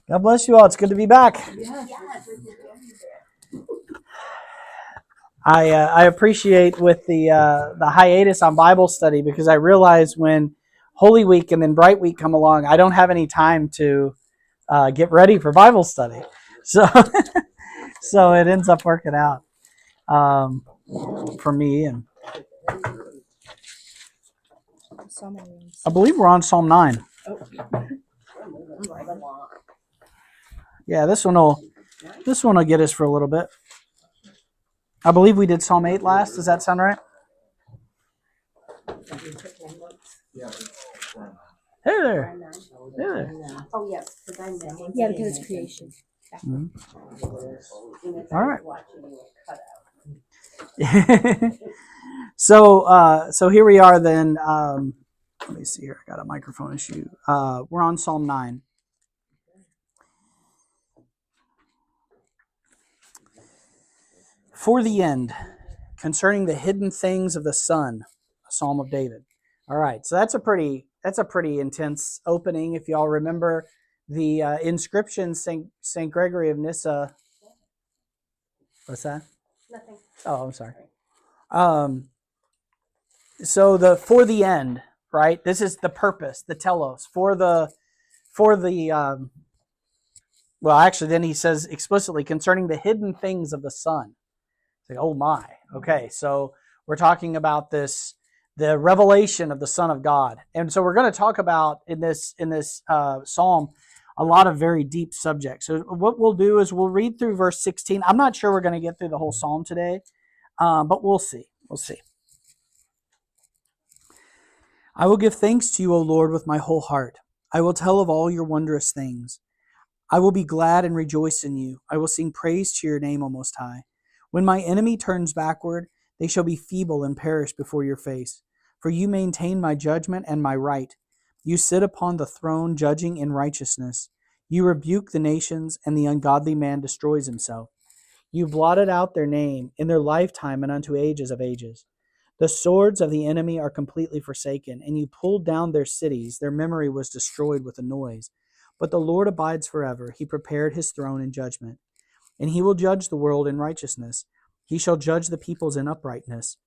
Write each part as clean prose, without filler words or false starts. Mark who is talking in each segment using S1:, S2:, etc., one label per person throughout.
S1: God bless you all. It's good to be back. I appreciate with the hiatus on Bible study because I realize when Holy Week and then Bright Week come along, I don't have any time to get ready for Bible study. So so it ends up working out for me. And I believe we're on Psalm 9. Yeah, this one will get us for a little bit. I believe we did Psalm 8 last. Does that sound right? Hey there. Hey there.
S2: Oh, yes.
S3: Yeah, because it's creation.
S1: Mm-hmm. All right. So here we are then. Let me see here. I got a microphone issue. We're on Psalm 9. For the end, concerning the hidden things of the Son, a Psalm of David. All right, so that's a pretty intense opening. If y'all remember the inscription, Saint Gregory of Nyssa. What's that?
S2: Nothing.
S1: Oh, I'm sorry. So for the end, right? This is the purpose, the telos well, actually, then he says explicitly concerning the hidden things of the Son. Like, oh my. Okay, so we're talking about the revelation of the Son of God, and so we're going to talk about in this psalm a lot of very deep subjects. So what we'll do is we'll read through verse 16. I'm not sure we're going to get through the whole psalm today, but we'll see. We'll see. I will give thanks to you, O Lord, with my whole heart. I will tell of all your wondrous things. I will be glad and rejoice in you. I will sing praise to your name, O Most High. When my enemy turns backward, they shall be feeble and perish before your face. For you maintain my judgment and my right. You sit upon the throne, judging in righteousness. You rebuke the nations, and the ungodly man destroys himself. You blotted out their name in their lifetime and unto ages of ages. The swords of the enemy are completely forsaken, and you pulled down their cities. Their memory was destroyed with a noise. But the Lord abides forever. He prepared his throne in judgment. And he will judge the world in righteousness. He shall judge the peoples in uprightness.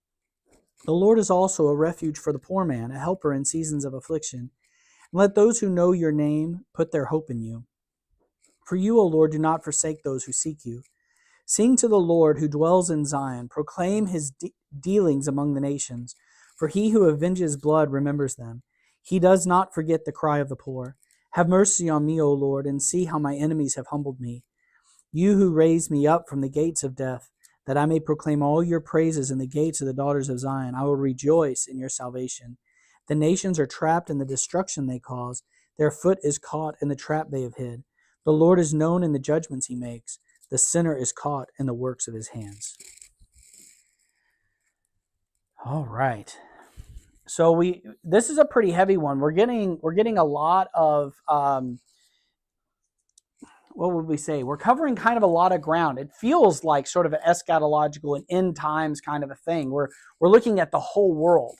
S1: The Lord is also a refuge for the poor man, a helper in seasons of affliction. And let those who know your name put their hope in you. For you, O Lord, do not forsake those who seek you. Sing to the Lord who dwells in Zion. Proclaim his dealings among the nations. For he who avenges blood remembers them. He does not forget the cry of the poor. Have mercy on me, O Lord, and see how my enemies have humbled me. You who raised me up from the gates of death, that I may proclaim all your praises in the gates of the daughters of Zion. I will rejoice in your salvation. The nations are trapped in the destruction they cause. Their foot is caught in the trap they have hid. The Lord is known in the judgments he makes. The sinner is caught in the works of his hands. All right. So this is a pretty heavy one. We're getting a lot of what would we say? We're covering kind of a lot of ground. It feels like sort of an eschatological and end times kind of a thing. We're looking at the whole world,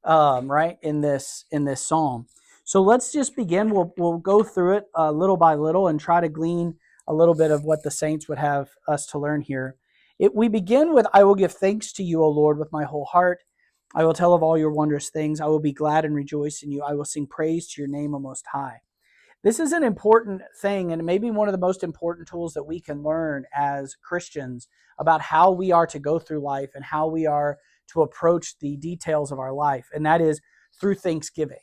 S1: right, in this psalm. So let's just begin. We'll go through it little by little and try to glean a little bit of what the saints would have us to learn here. We begin with, I will give thanks to you, O Lord, with my whole heart. I will tell of all your wondrous things. I will be glad and rejoice in you. I will sing praise to your name, O Most High. This is an important thing, and maybe one of the most important tools that we can learn as Christians about how we are to go through life and how we are to approach the details of our life, and that is through thanksgiving.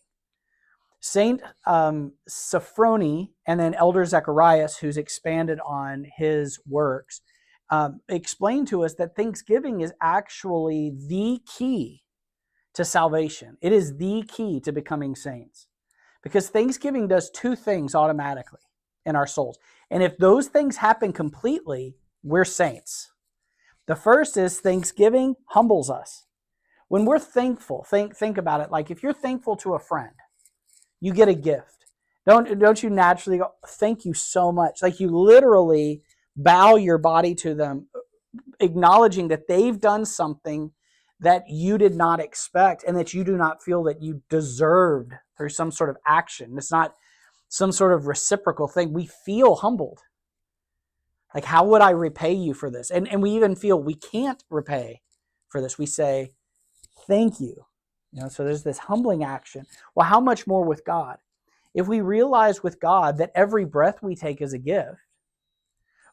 S1: Saint Sophrony and then Elder Zacharias, who's expanded on his works, explain to us that thanksgiving is actually the key to salvation. It is the key to becoming saints. Because thanksgiving does two things automatically in our souls. And if those things happen completely, we're saints. The first is thanksgiving humbles us. When we're thankful, think about it. Like if you're thankful to a friend, you get a gift. Don't you naturally go, thank you so much? Like you literally bow your body to them, acknowledging that they've done something that you did not expect and that you do not feel that you deserved through some sort of action. It's not some sort of reciprocal thing. We feel humbled. Like, how would I repay you for this? And we even feel we can't repay for this. We say, thank you. So there's this humbling action. Well, how much more with God? If we realize with God that every breath we take is a gift,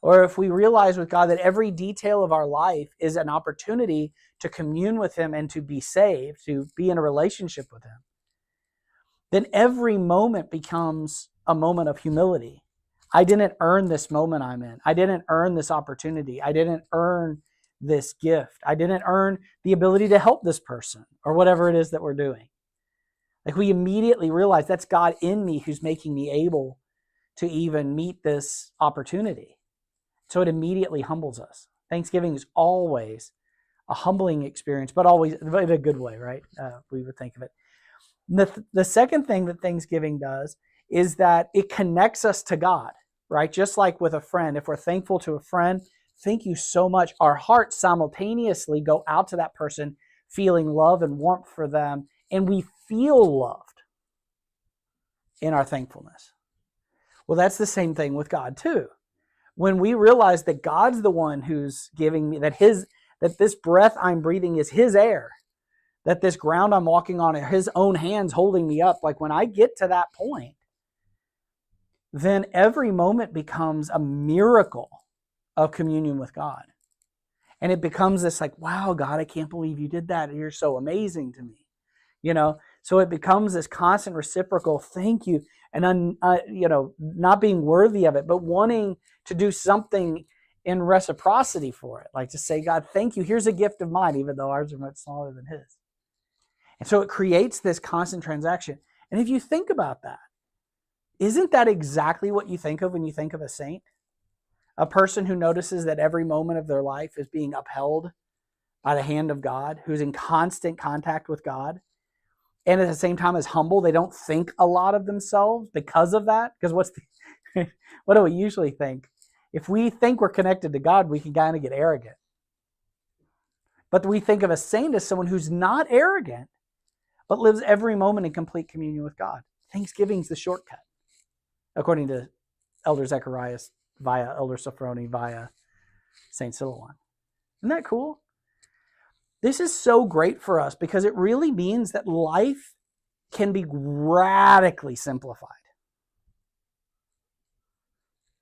S1: or if we realize with God that every detail of our life is an opportunity to commune with Him and to be saved, to be in a relationship with Him, then every moment becomes a moment of humility. I didn't earn this moment I'm in. I didn't earn this opportunity. I didn't earn this gift. I didn't earn the ability to help this person or whatever it is that we're doing. Like, we immediately realize that's God in me who's making me able to even meet this opportunity. So it immediately humbles us. Thanksgiving is always a humbling experience, but always in a good way, right? We would think of it. The second thing that Thanksgiving does is that it connects us to God, right? Just like with a friend, if we're thankful to a friend, thank you so much. Our hearts simultaneously go out to that person, feeling love and warmth for them, and we feel loved in our thankfulness. Well, that's the same thing with God too. When we realize that God's the one who's giving me, that this breath I'm breathing is His air, that this ground I'm walking on are His own hands holding me up. Like, when I get to that point, then every moment becomes a miracle of communion with God. And it becomes this like, wow, God, I can't believe you did that. You're so amazing to me. So it becomes this constant reciprocal thank you, and not being worthy of it, but wanting to do something in reciprocity for it. Like to say, God, thank you. Here's a gift of mine, even though ours are much smaller than His. And so it creates this constant transaction. And if you think about that, isn't that exactly what you think of when you think of a saint? A person who notices that every moment of their life is being upheld by the hand of God, who's in constant contact with God, and at the same time is humble. They don't think a lot of themselves because of that. Because what do we usually think? If we think we're connected to God, we can kind of get arrogant. But we think of a saint as someone who's not arrogant, but lives every moment in complete communion with God. Thanksgiving's the shortcut, according to Elder Zacharias via Elder Sophroni via St. Silouan. Isn't that cool? This is so great for us because it really means that life can be radically simplified.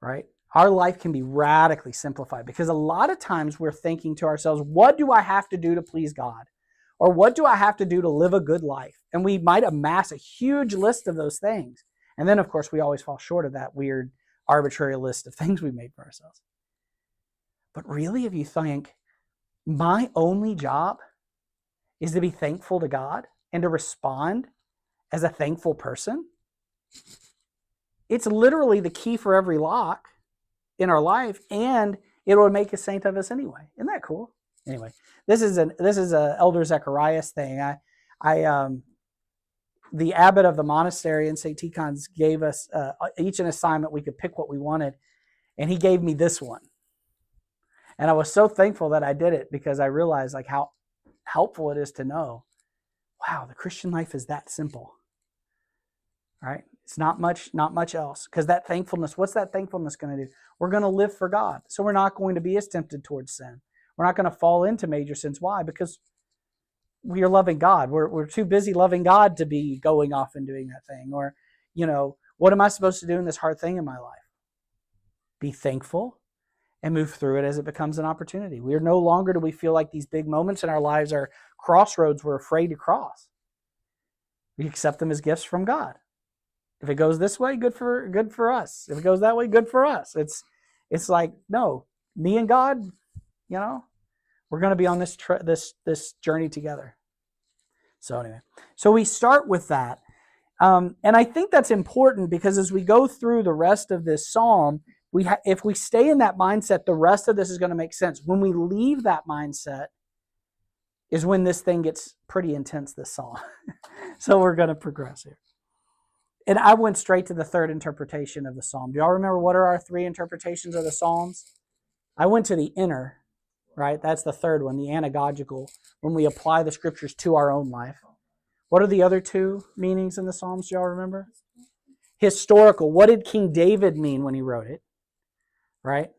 S1: Right? Our life can be radically simplified because a lot of times we're thinking to ourselves, what do I have to do to please God? Or what do I have to do to live a good life? And we might amass a huge list of those things. And then, of course, we always fall short of that weird, arbitrary list of things we made for ourselves. But really, if you think, my only job is to be thankful to God and to respond as a thankful person, it's literally the key for every lock in our life, and it will make a saint of us anyway. Isn't that cool? Anyway, this is a Elder Zacharias thing. The abbot of the monastery in St. Tikhon's gave us each an assignment. We could pick what we wanted, and he gave me this one. And I was so thankful that I did it because I realized like how helpful it is to know, wow, the Christian life is that simple. Right? It's not much else. Because that thankfulness, what's that thankfulness going to do? We're going to live for God. So we're not going to be as tempted towards sin. We're not going to fall into major sins. Why? Because we are loving God. We're too busy loving God to be going off and doing that thing. Or, what am I supposed to do in this hard thing in my life? Be thankful and move through it as it becomes an opportunity. We are no longer do we feel like these big moments in our lives are crossroads we're afraid to cross. We accept them as gifts from God. If it goes this way, good for us. If it goes that way, good for us. It's like, no, me and God, we're going to be on this journey together. So anyway, so we start with that. And I think that's important because as we go through the rest of this psalm, if we stay in that mindset, the rest of this is going to make sense. When we leave that mindset is when this thing gets pretty intense, this psalm. So we're going to progress here. And I went straight to the third interpretation of the psalm. Do y'all remember what are our three interpretations of the psalms? I went to the inner, right? That's the third one, the anagogical, when we apply the scriptures to our own life. What are the other two meanings in the psalms? Do y'all remember? Historical. What did King David mean when he wrote it? Right?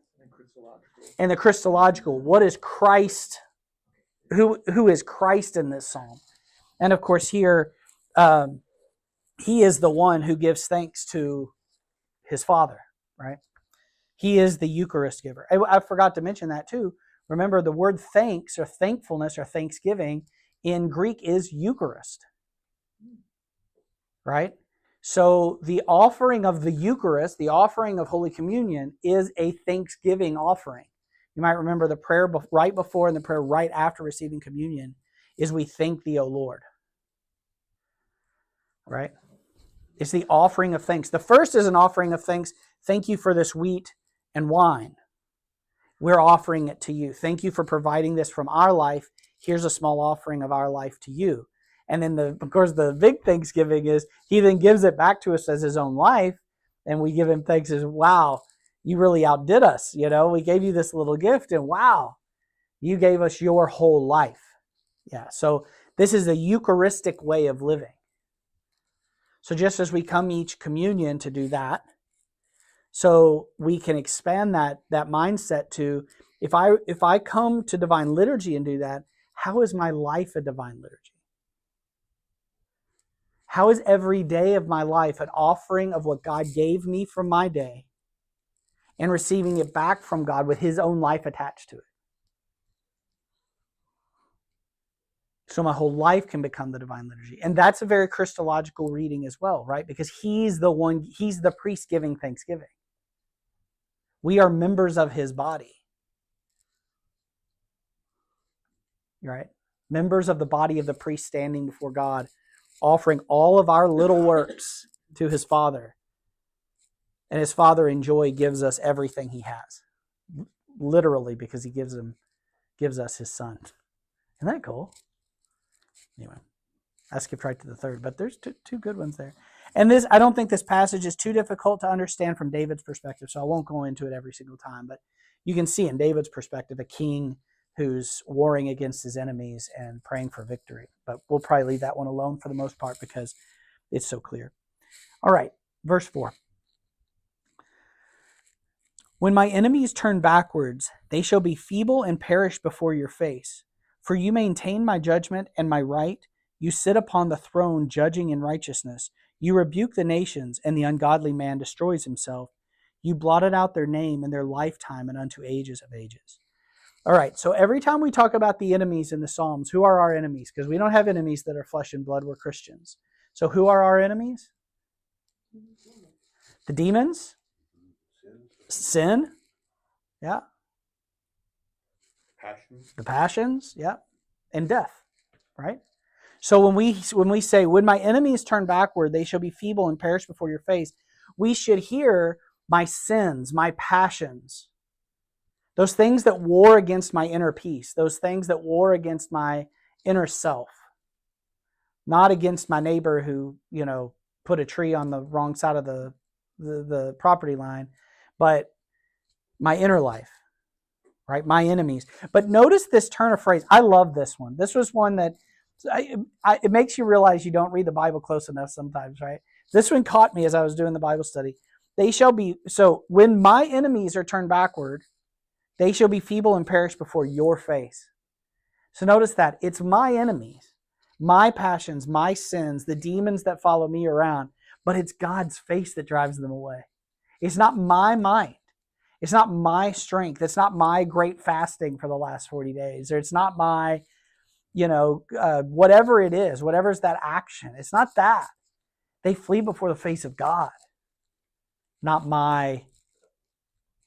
S1: And the Christological. What is Christ? Who is Christ in this psalm? And of course here, he is the one who gives thanks to his Father, right? He is the Eucharist giver. I forgot to mention that too. Remember, the word thanks or thankfulness or thanksgiving in Greek is Eucharist, right? So the offering of the Eucharist, the offering of Holy Communion, is a thanksgiving offering. You might remember the prayer right before and the prayer right after receiving communion is we thank thee, O Lord. Right? It's the offering of thanks. The first is an offering of thanks. Thank you for this wheat and wine. We're offering it to you. Thank you for providing this from our life. Here's a small offering of our life to you. And then, of course, the big Thanksgiving is he then gives it back to us as his own life, and we give him thanks as, wow, you really outdid us. You know, we gave you this little gift, and wow, you gave us your whole life. Yeah, so this is a Eucharistic way of living. So just as we come each communion to do that, so we can expand that mindset to, if I come to divine liturgy and do that, how is my life a divine liturgy? How is every day of my life an offering of what God gave me from my day and receiving it back from God with his own life attached to it? So my whole life can become the divine liturgy. And that's a very Christological reading as well, right? Because he's the priest giving thanksgiving. We are members of his body. Right? Members of the body of the priest standing before God, offering all of our little works to his Father. And his Father in joy gives us everything he has. Literally, because he gives us his Son. Isn't that cool? Anyway, I skipped right to the third, but there's two good ones there. And this, I don't think this passage is too difficult to understand from David's perspective, so I won't go into it every single time. But you can see in David's perspective a king who's warring against his enemies and praying for victory. But we'll probably leave that one alone for the most part because it's so clear. All right, verse 4. When my enemies turn backwards, they shall be feeble and perish before your face. For you maintain my judgment and my right. You sit upon the throne judging in righteousness. You rebuke the nations, and the ungodly man destroys himself. You blotted out their name in their lifetime and unto ages of ages. All right, so every time we talk about the enemies in the Psalms, who are our enemies? Because we don't have enemies that are flesh and blood, we're Christians. So who are our enemies? The demons? Sin? Yeah. The passions? Yeah. And death, right? So when we say, when my enemies turn backward, they shall be feeble and perish before your face, we should hear my sins, my passions, those things that war against my inner peace, those things that war against my inner self, not against my neighbor who, put a tree on the wrong side of the property line, but my inner life, right? My enemies. But notice this turn of phrase. I love this one. This was one that it makes you realize you don't read the Bible close enough sometimes, right? This one caught me as I was doing the Bible study. They shall be, so when my enemies are turned backward, they shall be feeble and perish before your face. So notice that. It's my enemies, my passions, my sins, the demons that follow me around, but it's God's face that drives them away. It's not my mind. It's not my strength. It's not my great fasting for the last 40 days. Or it's not my, whatever it is, whatever's that action. It's not that. They flee before the face of God, not my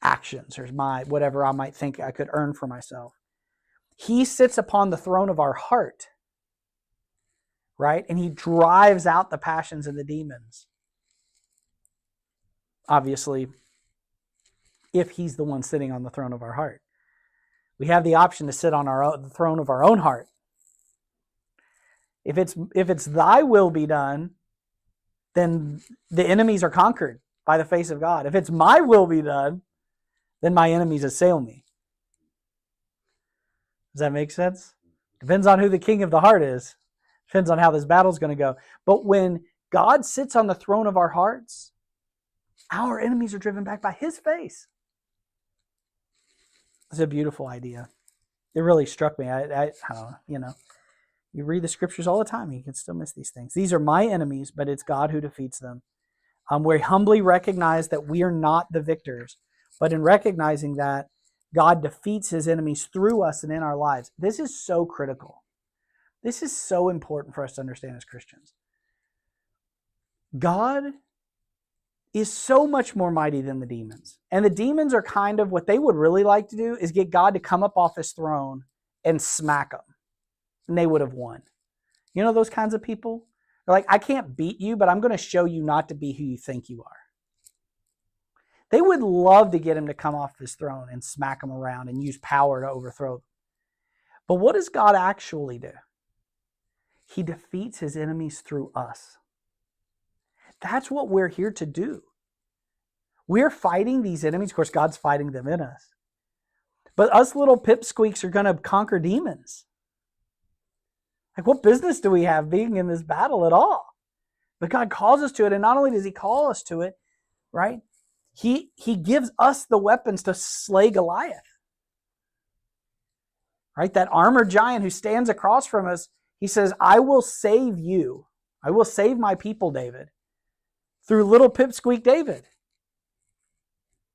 S1: actions or my whatever I might think I could earn for myself. He sits upon the throne of our heart, right? And he drives out the passions and the demons. Obviously, if he's the one sitting on the throne of our heart. We have the option to sit on the throne of our own heart. If it's thy will be done, then the enemies are conquered by the face of God. If it's my will be done, then my enemies assail me. Does that make sense? Depends on who the king of the heart is. Depends on how this battle's going to go. But when God sits on the throne of our hearts, Our enemies are driven back by his face. It's a beautiful idea. It really struck me. I don't know, you read the scriptures all the time, you can still miss these things. These are my enemies, but it's God who defeats them. We humbly recognize that we are not the victors, but in recognizing that, God defeats his enemies through us and in our lives. This is so critical. This is so important for us to understand as Christians. God is so much more mighty than the demons. And the demons are kind of, what they would really like to do is get God to come up off his throne and smack them. And they would have won. You know those kinds of people? They're like, I can't beat you, but I'm going to show you not to be who you think you are. They would love to get him to come off his throne and smack him around and use power to overthrow them. But what does God actually do? He defeats his enemies through us. That's what we're here to do. We're fighting these enemies. Of course, God's fighting them in us. But us little pipsqueaks are going to conquer demons. Like, what business do we have being in this battle at all? But God calls us to it, and not only does he call us to it, right? He gives us the weapons to slay Goliath. Right? That armored giant who stands across from us, he says, I will save you. I will save my people, David, through little pipsqueak David.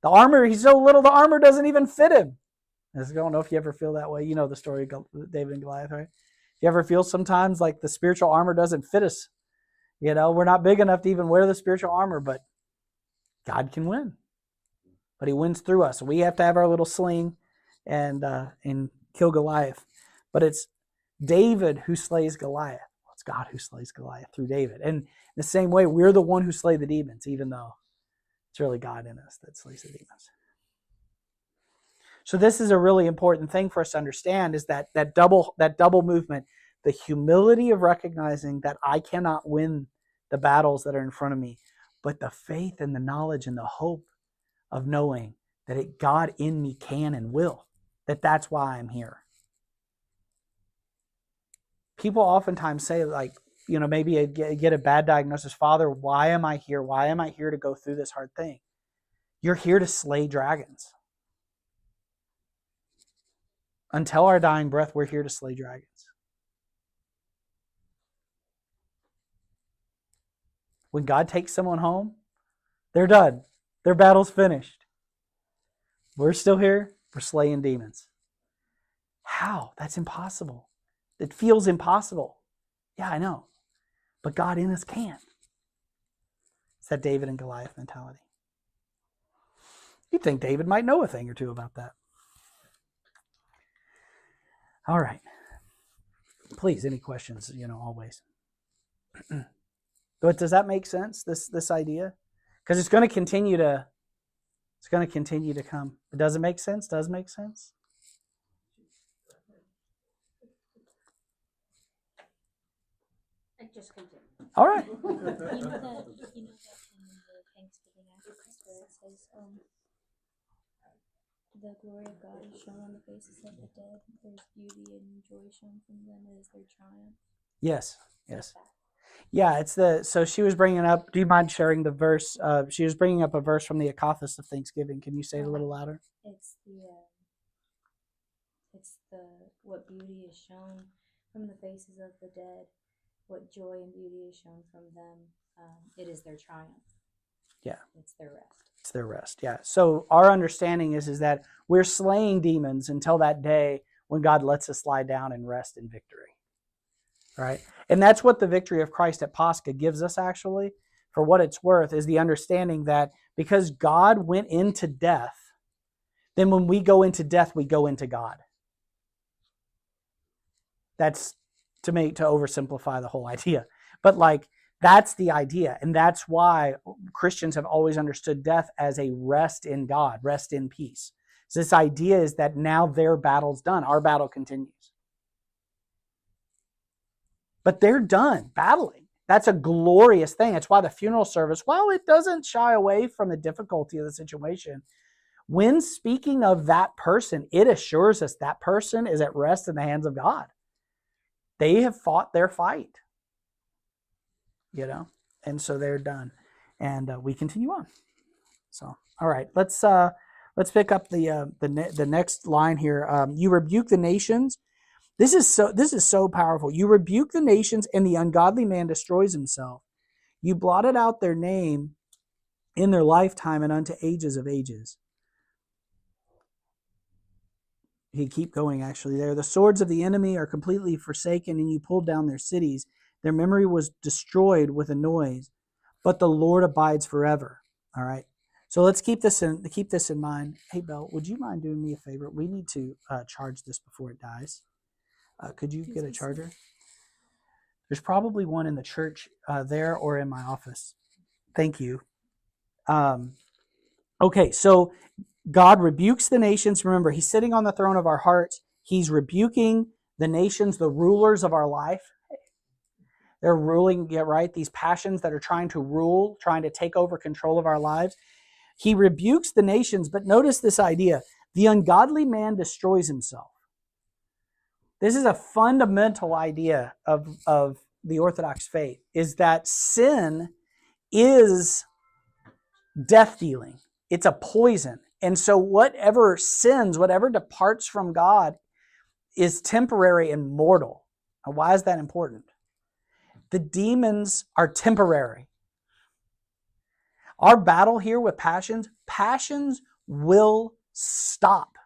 S1: The armor, he's so little, the armor doesn't even fit him. I don't know if you ever feel that way. You know the story of David and Goliath, right? You ever feel sometimes like the spiritual armor doesn't fit us? We're not big enough to even wear the spiritual armor, but God can win. But he wins through us. We have to have our little sling and kill Goliath. But it's David who slays Goliath. Well, it's God who slays Goliath through David. And in the same way, we're the one who slay the demons, even though it's really God in us that slays the demons. So this is a really important thing for us to understand, is that double movement, the humility of recognizing that I cannot win the battles that are in front of me, but the faith and the knowledge and the hope of knowing that God in me can and will, that's why I'm here. People oftentimes say, like, maybe I get a bad diagnosis. Father, why am I here? Why am I here to go through this hard thing? You're here to slay dragons. Until our dying breath, we're here to slay dragons. When God takes someone home, they're done. Their battle's finished. We're still here. We're slaying demons. How? That's impossible. It feels impossible. Yeah, I know. But God in us can. It's that David and Goliath mentality. You'd think David might know a thing or two about that. All right. Please, any questions, always. But does that make sense, this idea? Because it's going to continue to come. It doesn't make sense? Does make sense?
S3: I just continue.
S1: All right.
S3: You know that in the Thanksgiving Acts where it says, the glory of God is shown on the faces of the dead. There's beauty and joy shown from them as their triumph.
S1: Yes. Yeah, so she was bringing up, do you mind sharing the verse? She was bringing up a verse from the Akathos of Thanksgiving. Can you say it a little louder?
S3: It's what beauty is shown from the faces of the dead, what joy and beauty is shown from them. It is their triumph.
S1: Yeah.
S3: It's their rest.
S1: It's their rest, yeah. So our understanding is that we're slaying demons until that day when God lets us lie down and rest in victory. Right? And that's what the victory of Christ at Pascha gives us, actually. For what it's worth, is the understanding that because God went into death, then when we go into death, we go into God. That's to oversimplify the whole idea. But that's the idea. And that's why Christians have always understood death as a rest in God, rest in peace. So this idea is that now their battle's done. Our battle continues. But they're done battling. That's a glorious thing. That's why the funeral service, while it doesn't shy away from the difficulty of the situation, when speaking of that person, it assures us that person is at rest in the hands of God. They have fought their fight. And so they're done. And we continue on. So, all right, let's pick up the next line here. You rebuke the nations. This is so powerful. You rebuke the nations, and the ungodly man destroys himself. You blotted out their name in their lifetime and unto ages of ages. You can keep going actually there. The swords of the enemy are completely forsaken, and you pulled down their cities. Their memory was destroyed with a noise, but the Lord abides forever. All right. So let's keep this in mind. Hey, Belle, would you mind doing me a favor? We need to charge this before it dies. Could you get a charger? There's probably one in the church there or in my office. Thank you. Okay, so God rebukes the nations. Remember, he's sitting on the throne of our hearts. He's rebuking the nations, the rulers of our life. They're ruling, right? These passions that are trying to rule, trying to take over control of our lives. He rebukes the nations, but notice this idea. The ungodly man destroys himself. This is a fundamental idea of the Orthodox faith, is that sin is death dealing. It's a poison. And so whatever sins, whatever departs from God is temporary and mortal. And why is that important? The demons are temporary. Our battle here with passions will stop.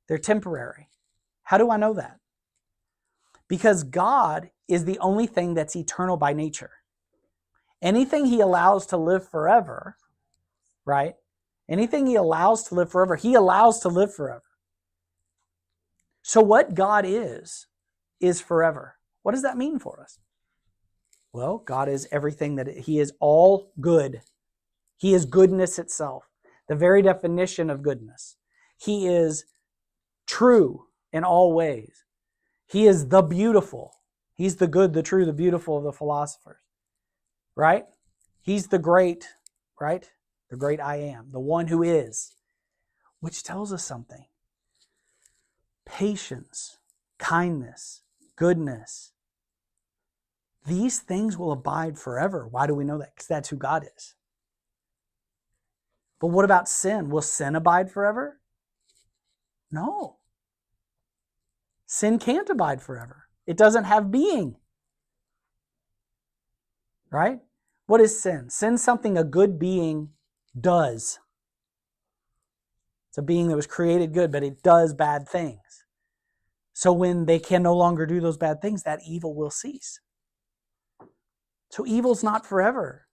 S1: They're temporary. How do I know that? Because God is the only thing that's eternal by nature. Anything he allows to live forever, right? Anything he allows to live forever, he allows to live forever. So what God is forever. What does that mean for us? Well, God is everything that he is, all good. He is goodness itself, the very definition of goodness. He is true in all ways. He is the beautiful. He's the good, the true, the beautiful of the philosophers, right? He's the great, right? The great I am, the one who is, which tells us something. Patience, kindness, goodness. These things will abide forever. Why do we know that? Because that's who God is. But what about sin? Will sin abide forever? No. Sin can't abide forever. It doesn't have being. Right? What is sin? Sin's something a good being does. It's a being that was created good, but it does bad things. So when they can no longer do those bad things, that evil will cease. So evil's not forever.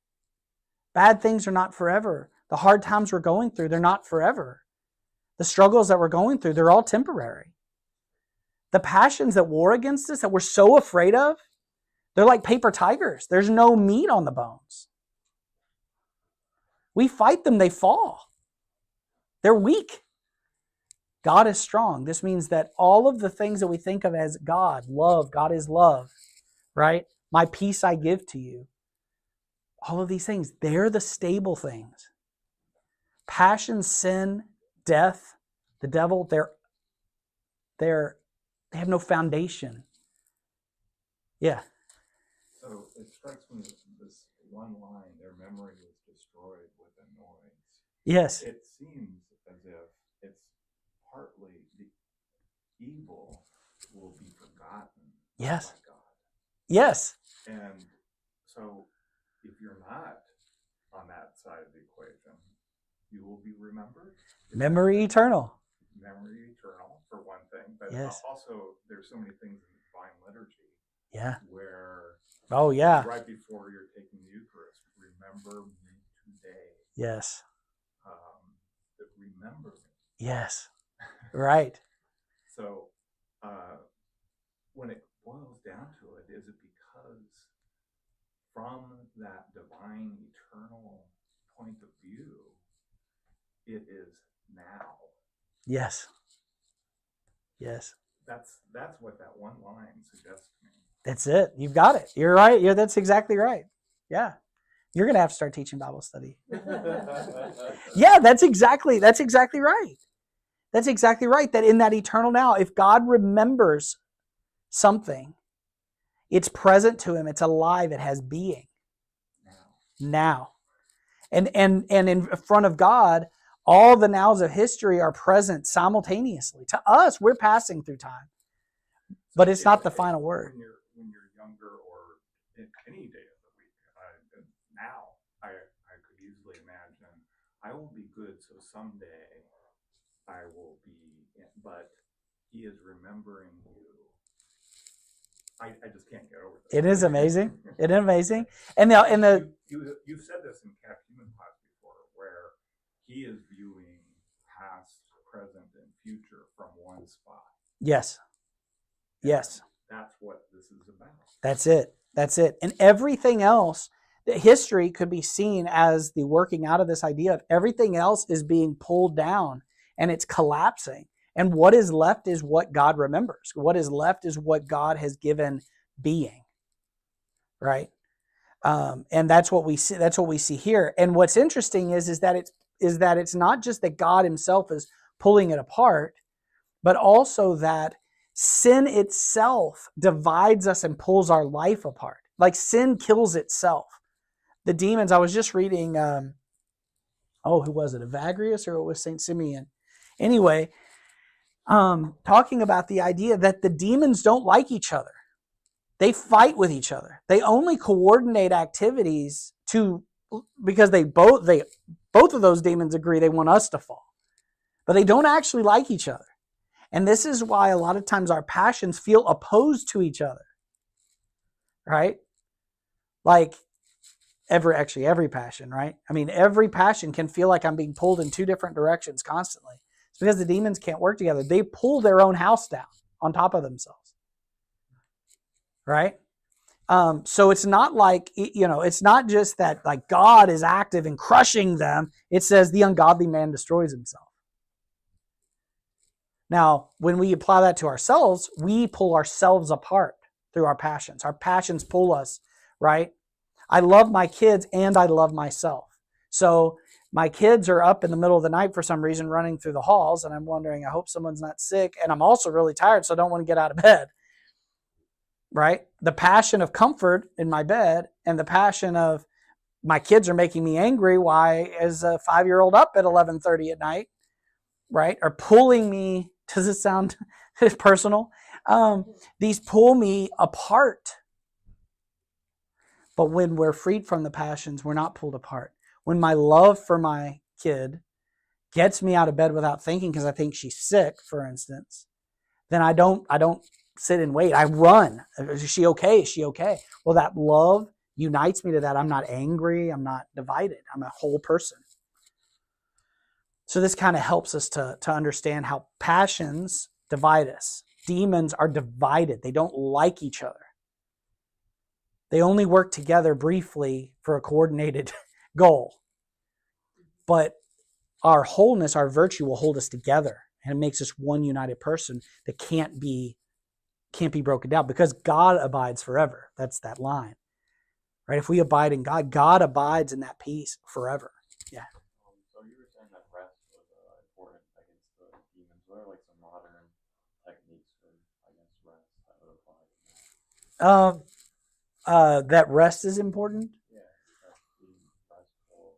S1: Bad things are not forever. The hard times we're going through, they're not forever. The struggles that we're going through, they're all temporary. The passions that war against us, that we're so afraid of, they're like paper tigers. There's no meat on the bones. We fight them, they fall. They're weak. God is strong. This means that all of the things that we think of as God, love, God is love, right? My peace I give to you. All of these things, they're the stable things. Passion, sin, death, the devil, they have no foundation. Yeah.
S2: So it strikes me this one line, their memory was destroyed with a noise.
S1: Yes.
S2: It seems as if it's partly the evil will be forgotten
S1: Yes.
S2: by God.
S1: Yes.
S2: And so if you're not on that side of the equation, you will be remembered.
S1: Memory eternal.
S2: Memory eternal, for one thing. But
S1: yes.
S2: Also, there's so many things in divine liturgy.
S1: Yeah.
S2: Where right before you're taking the Eucharist, remember me today.
S1: Yes.
S2: Remember me.
S1: Yes. Right.
S2: So when it boils down to it, is it because from that divine eternal point of view, it is now?
S1: Yes. Yes.
S2: That's what that one line suggests to me.
S1: That's it. You've got it. You're right. Yeah, that's exactly right. Yeah. You're going to have to start teaching Bible study. Yeah, that's exactly right. That's exactly right. That in that eternal now, if God remembers something, it's present to him, it's alive, it has being. Now. And in front of God, all the nows of history are present simultaneously. To us, we're passing through time, but it's not the final word.
S2: When you're younger or in any day of the week, now I could easily imagine I will be good, so someday I will be, but he is remembering you. I just can't get over this.
S1: It is amazing. It is amazing. And
S2: you've said this in catechumen class before, where he is viewing past, present, and future from one spot.
S1: Yes. Yes.
S2: That's what this is about.
S1: That's it. That's it. And everything else, history could be seen as the working out of this idea of everything else is being pulled down and it's collapsing. And what is left is what God remembers. What is left is what God has given being, right? And that's what we see. That's what we see here. And what's interesting is that it's not just that God Himself is pulling it apart, but also that sin itself divides us and pulls our life apart. Like sin kills itself. The demons. I was just reading. Who was it? Evagrius, or it was Saint Simeon? Anyway. Talking about the idea that the demons don't like each other. They fight with each other. They only coordinate activities because both of those demons agree they want us to fall. But they don't actually like each other. And this is why a lot of times our passions feel opposed to each other. Right? Like every passion, right? I mean, every passion can feel like I'm being pulled in two different directions constantly. It's because the demons can't work together. They pull their own house down on top of themselves. Right? So it's not like, it's not just that like God is active in crushing them. It says the ungodly man destroys himself. Now, when we apply that to ourselves, we pull ourselves apart through our passions. Our passions pull us, right? I love my kids and I love myself. So my kids are up in the middle of the night for some reason running through the halls, and I'm wondering, I hope someone's not sick. And I'm also really tired, so I don't want to get out of bed. Right? The passion of comfort in my bed and the passion of my kids are making me angry. Why is a 5-year-old up at 11:30 at night? Right? Or pulling me. Does it sound personal? These pull me apart. But when we're freed from the passions, we're not pulled apart. When my love for my kid gets me out of bed without thinking because I think she's sick, for instance, then I don't sit and wait. I run. Is she okay? Is she okay? Well, that love unites me to that. I'm not angry. I'm not divided. I'm a whole person. So this kind of helps us to understand how passions divide us. Demons are divided. They don't like each other. They only work together briefly for a coordinated goal. But our wholeness, our virtue will hold us together. And it makes us one united person that can't be broken down because God abides forever. That's that line. Right? If we abide in God, God abides in that peace forever. Yeah.
S4: So you were saying that rest was important against the demons. What are like some modern techniques for against rest that would apply?
S1: That rest is important?
S4: Yeah, that's being restful.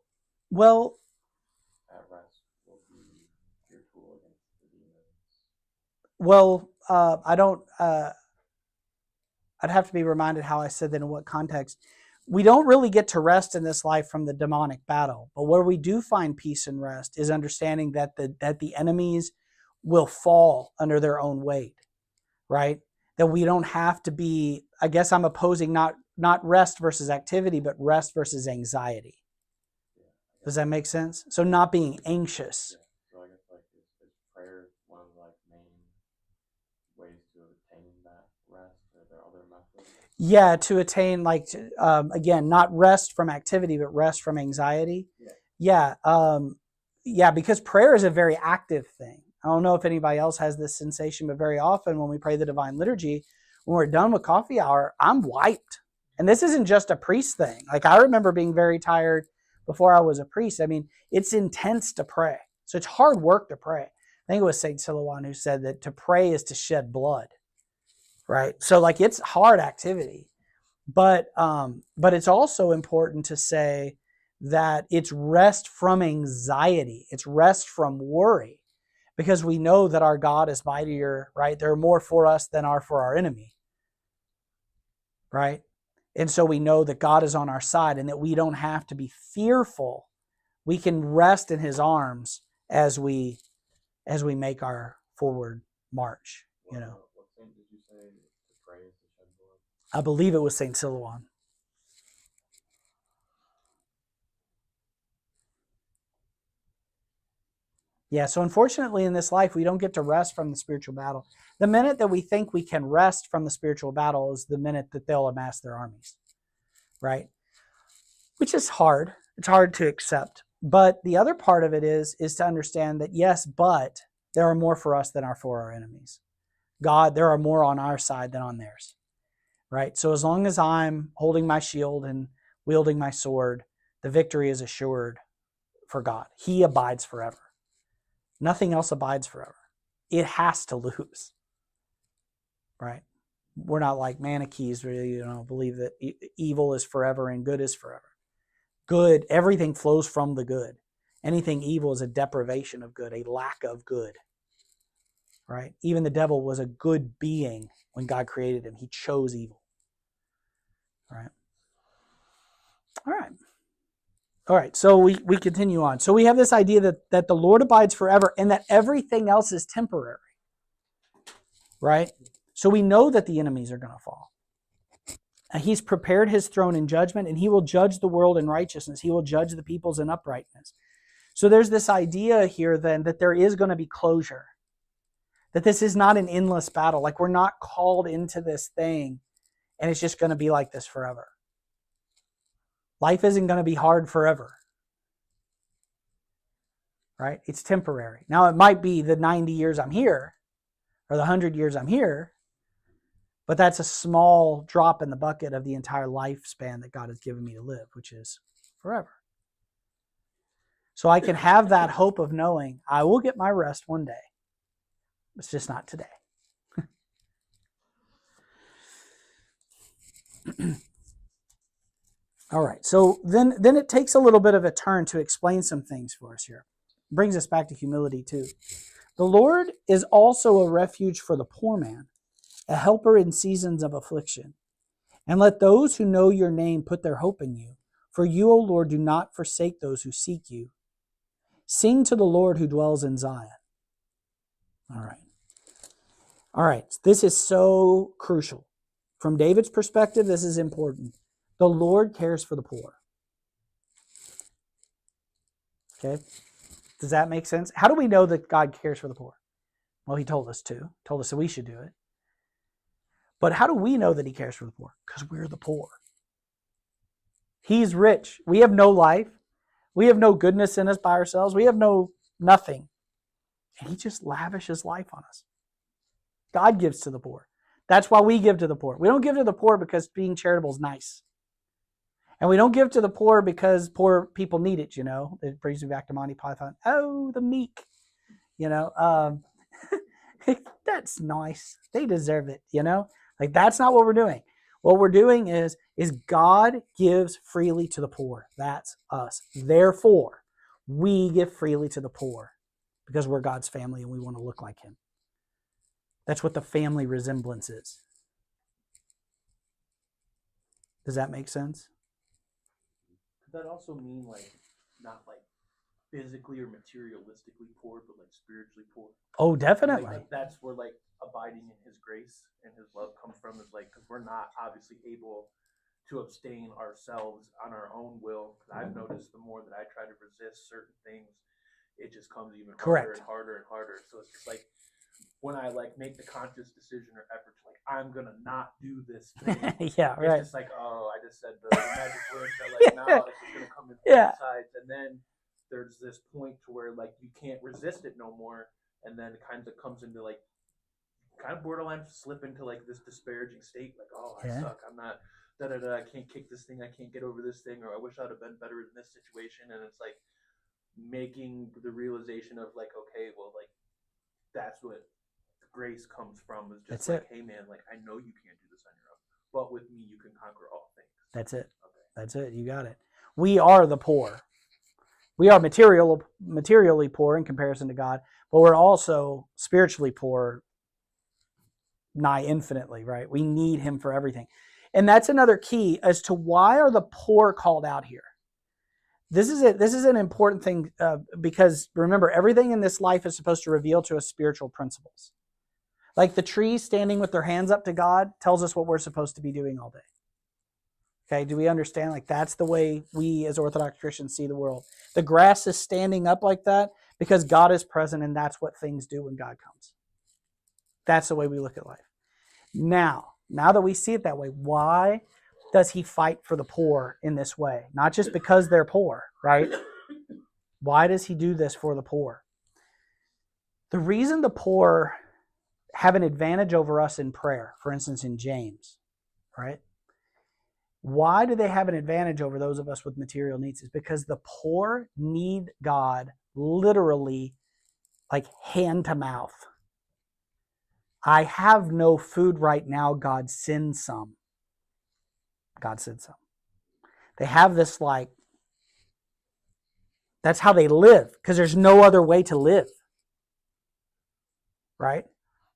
S1: Well,
S4: That rest will be your tool against the demons.
S1: well, I don't, I'd have to be reminded how I said that in what context. We don't really get to rest in this life from the demonic battle, but where we do find peace and rest is understanding that the enemies will fall under their own weight, right? That we don't have to be, I guess I'm opposing not rest versus activity, but rest versus anxiety. Does that make sense? So not being anxious.
S4: Yeah. So I guess like is prayer one of the like main ways to attain that rest, or are there other methods?
S1: Yeah, to attain again, not rest from activity, but rest from anxiety. Yeah. Yeah, because prayer is a very active thing. I don't know if anybody else has this sensation, but very often when we pray the Divine Liturgy, when we're done with coffee hour, I'm wiped. And this isn't just a priest thing. Like I remember being very tired before I was a priest. I mean, it's intense to pray. So it's hard work to pray. I think it was St. Silouan who said that to pray is to shed blood. Right? So like it's hard activity. But it's also important to say that it's rest from anxiety. It's rest from worry, because we know that our God is mightier, right? There are more for us than are for our enemy, right? And so we know that God is on our side and that we don't have to be fearful. We can rest in his arms as we make our forward march, you know.
S4: What saint did you say to pray is to shed blood?
S1: I believe it was St. Silouan. Yeah, so unfortunately in this life, we don't get to rest from the spiritual battle. The minute that we think we can rest from the spiritual battle is the minute that they'll amass their armies, right? Which is hard. It's hard to accept. But the other part of it is to understand that, yes, but there are more for us than are for our enemies. God, there are more on our side than on theirs, right? So as long as I'm holding my shield and wielding my sword, the victory is assured for God. He abides forever. Nothing else abides forever. It has to lose, right? We're not like Manichees, really, believe that evil is forever and good is forever. Good, everything flows from the good. Anything evil is a deprivation of good, a lack of good, right? Even the devil was a good being when God created him. He chose evil, right? All right, so we continue on. So we have this idea that the Lord abides forever and that everything else is temporary, right? So we know that the enemies are going to fall. He's prepared his throne in judgment, and he will judge the world in righteousness. He will judge the peoples in uprightness. So there's this idea here then that there is going to be closure, that this is not an endless battle. Like, we're not called into this thing and it's just going to be like this forever. Life isn't going to be hard forever, right? It's temporary. Now, it might be the 90 years I'm here or the 100 years I'm here, but that's a small drop in the bucket of the entire lifespan that God has given me to live, which is forever. So I can have that hope of knowing I will get my rest one day. It's just not today. All right, so then it takes a little bit of a turn to explain some things for us here. Brings us back to humility too. The Lord is also a refuge for the poor man, a helper in seasons of affliction. And let those who know your name put their hope in you. For you, O Lord, do not forsake those who seek you. Sing to the Lord who dwells in Zion. All right, this is so crucial. From David's perspective, this is important. The Lord cares for the poor. Okay? Does that make sense? How do we know that God cares for the poor? Well, he told us that we should do it. But how do we know that he cares for the poor? Because we're the poor. He's rich. We have no life. We have no goodness in us by ourselves. We have nothing. And he just lavishes life on us. God gives to the poor. That's why we give to the poor. We don't give to the poor because being charitable is nice. And we don't give to the poor because poor people need it, It brings me back to Monty Python. Oh, the meek. That's nice. They deserve it, Like, that's not what we're doing. What we're doing is God gives freely to the poor. That's us. Therefore, we give freely to the poor because we're God's family and we want to look like him. That's what the family resemblance is. Does that make sense?
S5: Could that also mean not physically or materialistically poor, but spiritually poor?
S1: Oh, definitely.
S5: That's where abiding in his grace and his love comes from, is because we're not obviously able to abstain ourselves on our own will. Because I've noticed the more that I try to resist certain things, it just comes even harder and harder and harder. So it's just when I make the conscious decision or effort to I'm gonna not do this thing.
S1: Yeah, right.
S5: It's just I just said the magic words that now it's just gonna come in from both sides, and then there's this point to where you can't resist it no more, and then it kind of comes into kind of borderline slip into this disparaging state, I suck, I'm not I can't kick this thing, I can't get over this thing, or I wish I'd have been better in this situation, and it's making the realization of okay, well that's what grace comes from, is just hey man, I know you can't do this on your own, but with me you can conquer all things.
S1: That's it. Okay. That's it. You got it. We are the poor. We are materially poor in comparison to God, but we're also spiritually poor nigh infinitely, right? We need him for everything. And that's another key as to why are the poor called out here. This is an important thing because remember, everything in this life is supposed to reveal to us spiritual principles. Like the trees standing with their hands up to God tells us what we're supposed to be doing all day. Okay, do we understand? Like that's the way we as Orthodox Christians see the world. The grass is standing up like that because God is present, and that's what things do when God comes. That's the way we look at life. Now that we see it that way, why does he fight for the poor in this way? Not just because they're poor, right? Why does he do this for the poor? The reason the poor have an advantage over us in prayer, for instance, in James, right? Why do they have an advantage over those of us with material needs? Is because the poor need God literally like hand to mouth. I have no food right now. God, send some. God send some. They have this like, that's how they live because there's no other way to live. Right?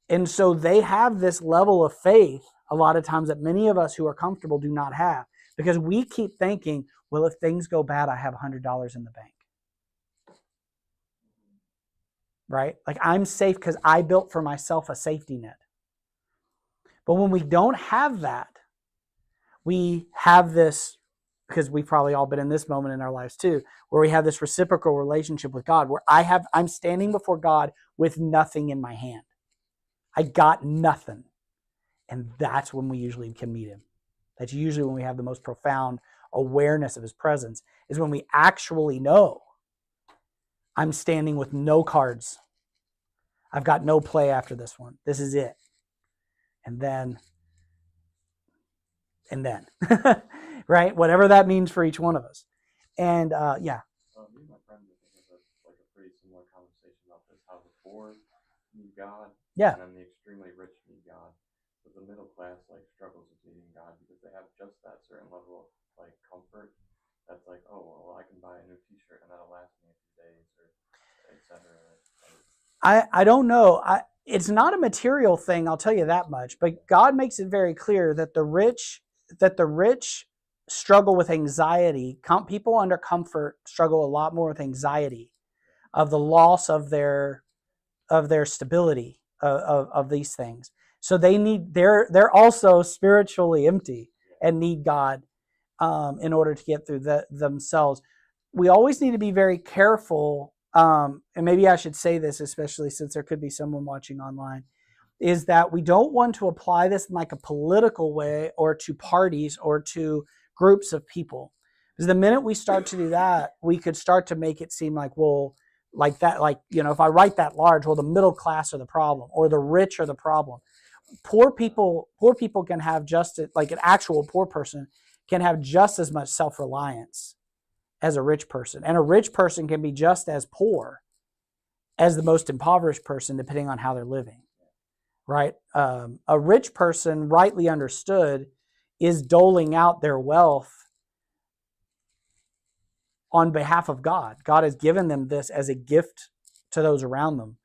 S1: And so they have this level of faith a lot of times that many of us who are comfortable do not have because we keep thinking, well, if things go bad, I have $100 in the bank. Right? Like I'm safe because I built for myself a safety net. But when we don't have that, we have this, because we've probably all been in this moment in our lives too, where we have this reciprocal relationship with God, where I'm standing before God with nothing in my hand. I got nothing. And that's when we usually can meet him. That's usually when we have the most profound awareness of his presence, is when we actually know I'm standing with no cards. I've got no play after this one. This is it. And then, right? Whatever that means for each one of us. And yeah.
S4: Me and my friend were thinking of like a pretty similar conversation about this, how the poor need God,
S1: Yeah.
S4: and then the extremely rich need God. But the middle class like struggles with needing God because they have just that certain level of like comfort that's like, oh well, I can buy a new T-shirt and that'll last me a few days, or etc.
S1: I don't know. It's not a material thing, I'll tell you that much. But God makes it very clear that the rich struggle with anxiety. People under comfort struggle a lot more with anxiety of the loss of their stability of these things. So they're also spiritually empty and need God in order to get through themselves. We always need to be very careful. And maybe I should say this, especially since there could be someone watching online, is that we don't want to apply this in like a political way or to parties or to groups of people. Because the minute we start to do that, we could start to make it seem like, well, like that, like, you know, if I write that large, well, the middle class are the problem or the rich are the problem. Poor people can have just, like an actual poor person can have just as much self-reliance as a rich person. And a rich person can be just as poor as the most impoverished person, depending on how they're living, right? A rich person, rightly understood, is doling out their wealth on behalf of God. God has given them this as a gift to those around them.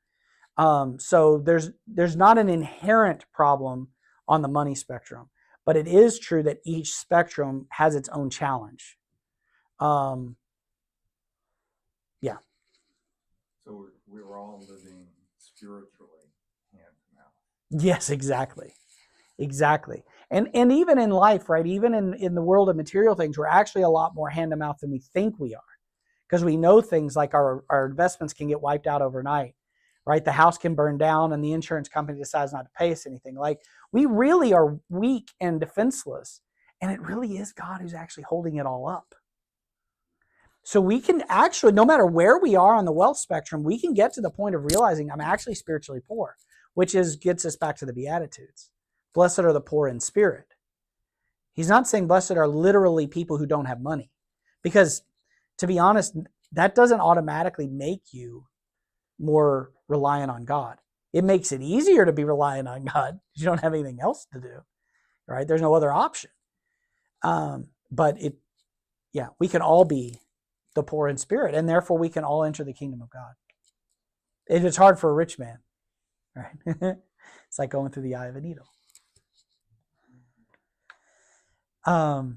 S1: So there's not an inherent problem on the money spectrum, but it is true that each spectrum has its own challenge. Yeah.
S2: So we're all living spiritually hand to mouth.
S1: Yes, exactly. And even in life, right? Even in the world of material things, we're actually a lot more hand to mouth than we think we are. Because we know things like our investments can get wiped out overnight, right? The house can burn down and the insurance company decides not to pay us anything. Like we really are weak and defenseless. And it really is God who's actually holding it all up. So we can actually, no matter where we are on the wealth spectrum, we can get to the point of realizing I'm actually spiritually poor, which gets us back to the Beatitudes. Blessed are the poor in spirit. He's not saying blessed are literally people who don't have money. Because, to be honest, that doesn't automatically make you more reliant on God. It makes it easier to be reliant on God. You don't have anything else to do, right? There's no other option. But Yeah, we can all be the poor in spirit, and therefore we can all enter the kingdom of God. It's hard for a rich man, right? It's like going through the eye of a needle. All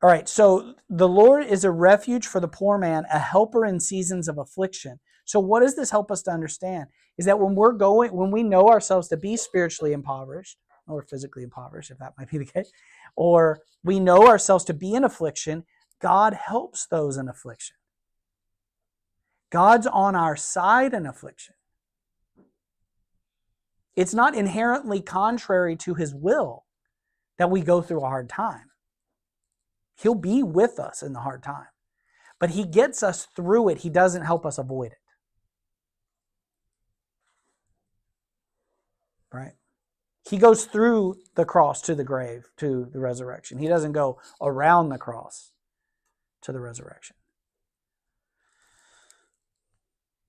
S1: right, so the Lord is a refuge for the poor man, a helper in seasons of affliction. So what does this help us to understand? Is that when we know ourselves to be spiritually impoverished, or physically impoverished, if that might be the case, or we know ourselves to be in affliction, God helps those in affliction. God's on our side in affliction. It's not inherently contrary to his will that we go through a hard time. He'll be with us in the hard time. But he gets us through it. He doesn't help us avoid it. Right? He goes through the cross to the grave, to the resurrection. He doesn't go around the cross to the resurrection.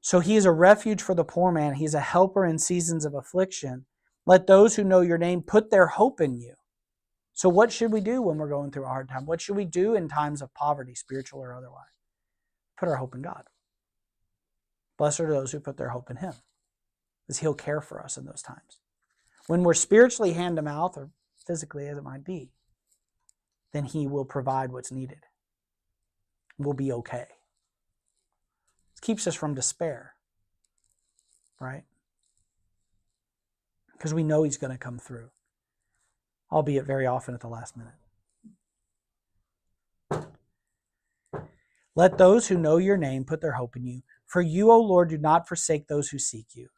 S1: So he is a refuge for the poor man. He's a helper in seasons of affliction. Let those who know your name put their hope in you. So what should we do when we're going through a hard time? What should we do in times of poverty, spiritual or otherwise? Put our hope in God. Blessed are those who put their hope in him, because he'll care for us in those times. When we're spiritually hand to mouth, or physically as it might be, then he will provide what's needed. We'll be okay. It keeps us from despair, right? Because we know he's going to come through, albeit very often at the last minute. Let those who know your name put their hope in you. For you, O Lord, do not forsake those who seek you.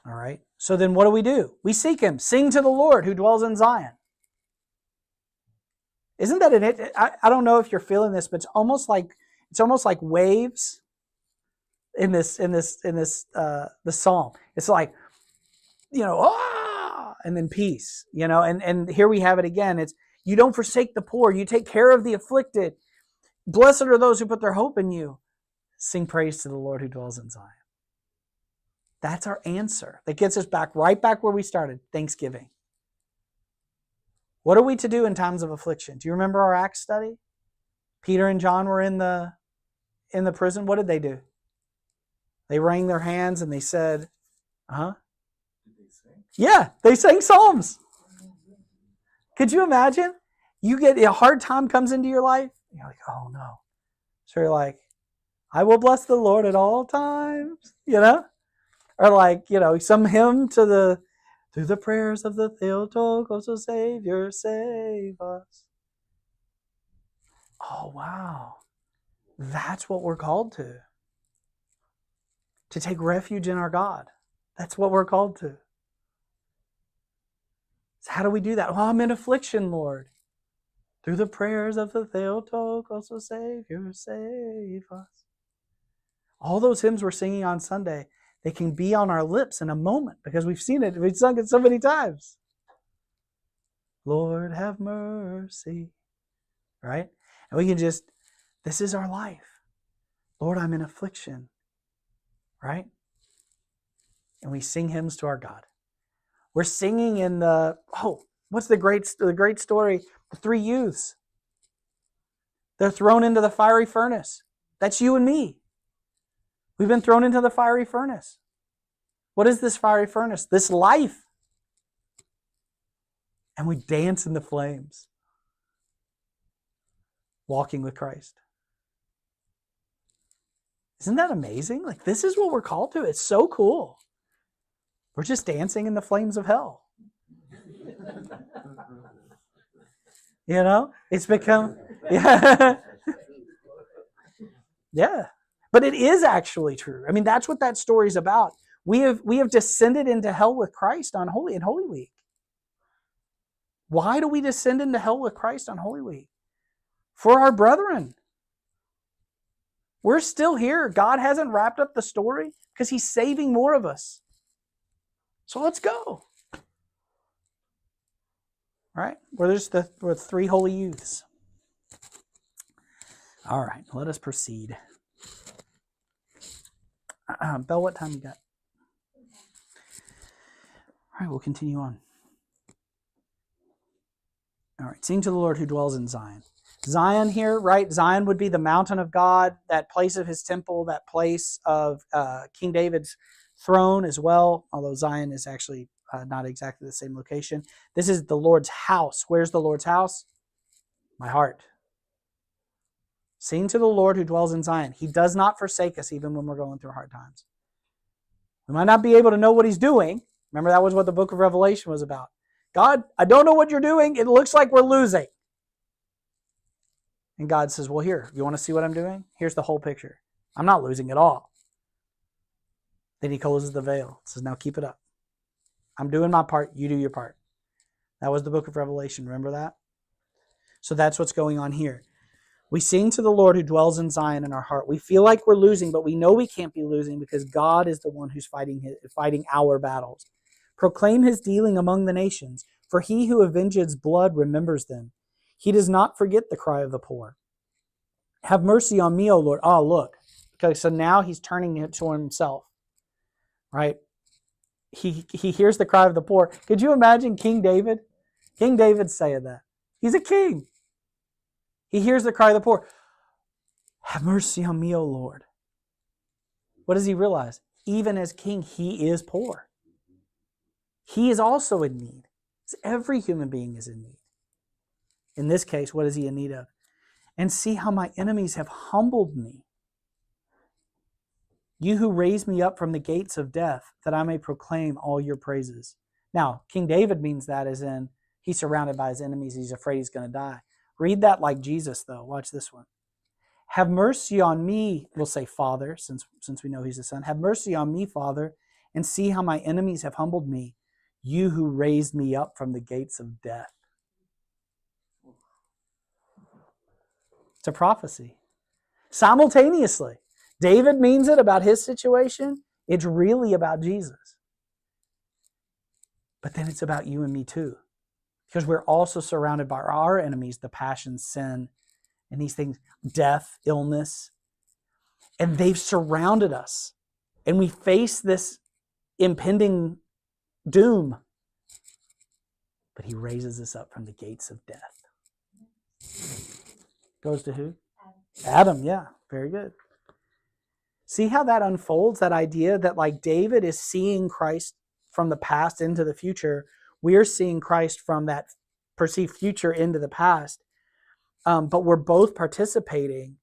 S1: All right? So then what do? We seek him. Sing to the Lord who dwells in Zion. Isn't that it? I don't know if you're feeling this, but it's almost like waves in this the psalm. It's like, and then peace, and here we have it again. It's, you don't forsake the poor. You take care of the afflicted. Blessed are those who put their hope in you. Sing praise to the Lord who dwells in Zion. That's our answer. That gets us right back where we started, Thanksgiving. What are we to do in times of affliction? Do you remember our Acts study? Peter and John were in the prison. What did they do? They wrung their hands and they said, Did they sing? Yeah, they sang psalms. Could you imagine? You get a hard time comes into your life. You're like, oh no. So you're like, I will bless the Lord at all times, Or like, some hymn through the prayers of the Theotokos, O Savior, save us. Oh, wow. That's what we're called to. To take refuge in our God. That's what we're called to. So how do we do that? Well, I'm in affliction, Lord. Through the prayers of the Theotokos, O Savior, save us. All those hymns we're singing on Sunday, they can be on our lips in a moment because we've seen it. We've sung it so many times. Lord, have mercy. Right? And we can this is our life. Lord, I'm in affliction. Right? And we sing hymns to our God. We're singing in what's the great story? The three youths. They're thrown into the fiery furnace. That's you and me. We've been thrown into the fiery furnace. What is this fiery furnace? This life. And we dance in the flames. Walking with Christ. Isn't that amazing? Like, this is what we're called to. It's so cool. We're just dancing in the flames of hell. It's become, yeah. Yeah. But it is actually true. I mean, that's what that story's about. We have descended into hell with Christ in Holy Week. Why do we descend into hell with Christ on Holy Week? For our brethren. We're still here. God hasn't wrapped up the story because he's saving more of us. So let's go. All right? We're three holy youths. All right, let us proceed. Belle, what time you got? All right, we'll continue on. All right, sing to the Lord who dwells in Zion. Zion here, right? Zion would be the mountain of God, that place of his temple, that place of King David's throne as well, although Zion is actually not exactly the same location. This is the Lord's house. Where's the Lord's house? My heart. Sing to the Lord who dwells in Zion. He does not forsake us even when we're going through hard times. We might not be able to know what he's doing. Remember, that was what the book of Revelation was about. God, I don't know what you're doing. It looks like we're losing. And God says, well, here, you want to see what I'm doing? Here's the whole picture. I'm not losing at all. Then he closes the veil. Says, now keep it up. I'm doing my part. You do your part. That was the book of Revelation. Remember that? So that's what's going on here. We sing to the Lord who dwells in Zion in our heart. We feel like we're losing, but we know we can't be losing because God is the one who's fighting our battles. Proclaim his dealing among the nations, for he who avenges blood remembers them. He does not forget the cry of the poor. Have mercy on me, O Lord. Oh, look. Okay, so now he's turning it to himself, right? He hears the cry of the poor. Could you imagine King David? King David saying that. He's a king. He hears the cry of the poor. Have mercy on me, O Lord. What does he realize? Even as king, he is poor. He is also in need. Every human being is in need. In this case, what is he in need of? And see how my enemies have humbled me. You who raised me up from the gates of death, that I may proclaim all your praises. Now, King David means that as in he's surrounded by his enemies. He's afraid he's going to die. Read that like Jesus, though. Watch this one. Have mercy on me, we'll say Father, since we know he's the Son. Have mercy on me, Father, and see how my enemies have humbled me. You who raised me up from the gates of death. It's a prophecy. Simultaneously, David means it about his situation. It's really about Jesus. But then it's about you and me too. Because we're also surrounded by our enemies, the passion, sin, and these things, death, illness. And they've surrounded us. And we face this impending doom. But he raises us up from the gates of death. Goes to who? Adam, yeah. Very good. See how that unfolds, that idea that like David is seeing Christ from the past into the future. We're seeing Christ from that perceived future into the past. But we're both participating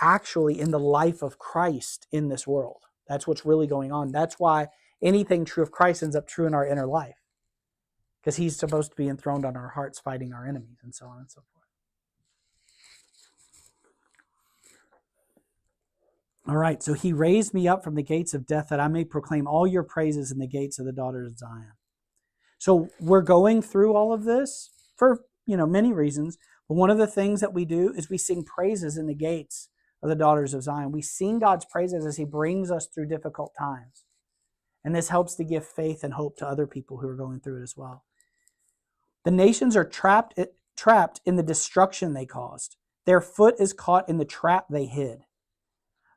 S1: actually in the life of Christ in this world. That's what's really going on. That's why anything true of Christ ends up true in our inner life. Because he's supposed to be enthroned on our hearts, fighting our enemies, and so on and so forth. All right, so he raised me up from the gates of death that I may proclaim all your praises in the gates of the daughters of Zion. So we're going through all of this for many reasons. But one of the things that we do is we sing praises in the gates of the daughters of Zion. We sing God's praises as he brings us through difficult times. And this helps to give faith and hope to other people who are going through it as well. The nations are trapped in the destruction they caused. Their foot is caught in the trap they hid.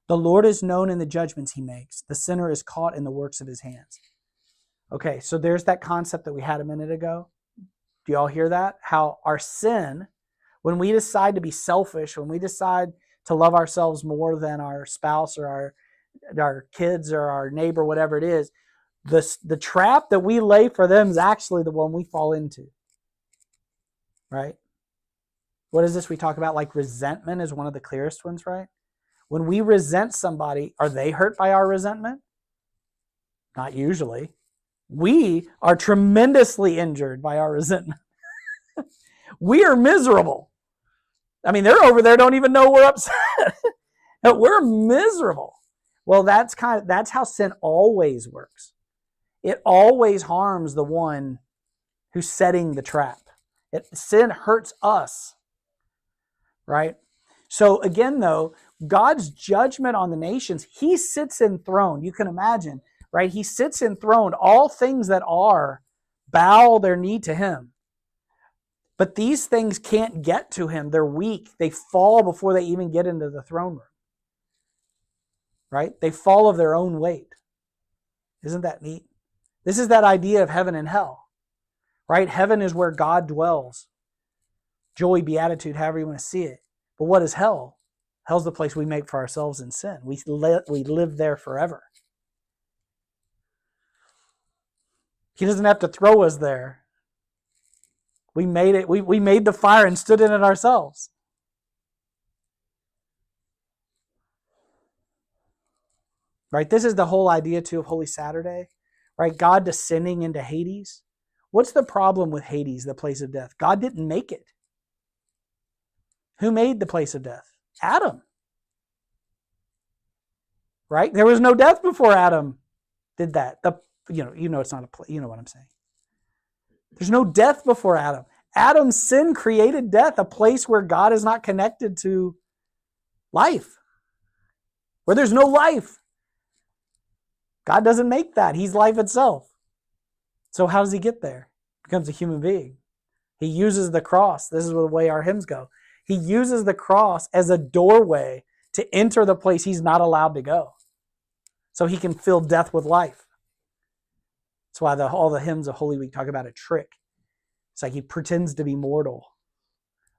S1: The Lord is known in the judgments he makes. The sinner is caught in the works of his hands. Okay, so there's that concept that we had a minute ago. Do y'all hear that? How our sin, when we decide to be selfish, when we decide to love ourselves more than our spouse or our kids or our neighbor, whatever it is, the trap that we lay for them is actually the one we fall into. Right? What is this we talk about? Like resentment is one of the clearest ones, right? When we resent somebody, are they hurt by our resentment? Not usually. We are tremendously injured by our resentment. We are miserable. I mean, they're over there, don't even know we're upset. We're miserable. Well, that's how sin always works. It always harms the one who's setting the trap. Sin hurts us, right? So again, though, God's judgment on the nations, he sits enthroned. You can imagine, right? He sits enthroned. All things that are bow their knee to him. But these things can't get to him. They're weak. They fall before they even get into the throne room. Right? They fall of their own weight. Isn't that neat? This is that idea of heaven and hell. Right? Heaven is where God dwells. joy, beatitude, however you want to see it. But what is hell? Hell's the place we make for ourselves in sin. We live there forever. He doesn't have to throw us there. We made it. We made the fire and stood in it ourselves. Right? This is the whole idea too of Holy Saturday. Right? God descending into Hades. What's the problem with Hades, the place of death? God didn't make it. Who made the place of death? Adam. Right? There was no death before Adam did that. You know it's not a place. You know what I'm saying. There's no death before Adam. Adam's sin created death, a place where God is not connected to life. Where there's no life. God doesn't make that. He's life itself. So how does he get there? He becomes a human being. He uses the cross. This is the way our hymns go. He uses the cross as a doorway to enter the place he's not allowed to go. So he can fill death with life. That's why all the hymns of Holy Week talk about a trick. It's like he pretends to be mortal.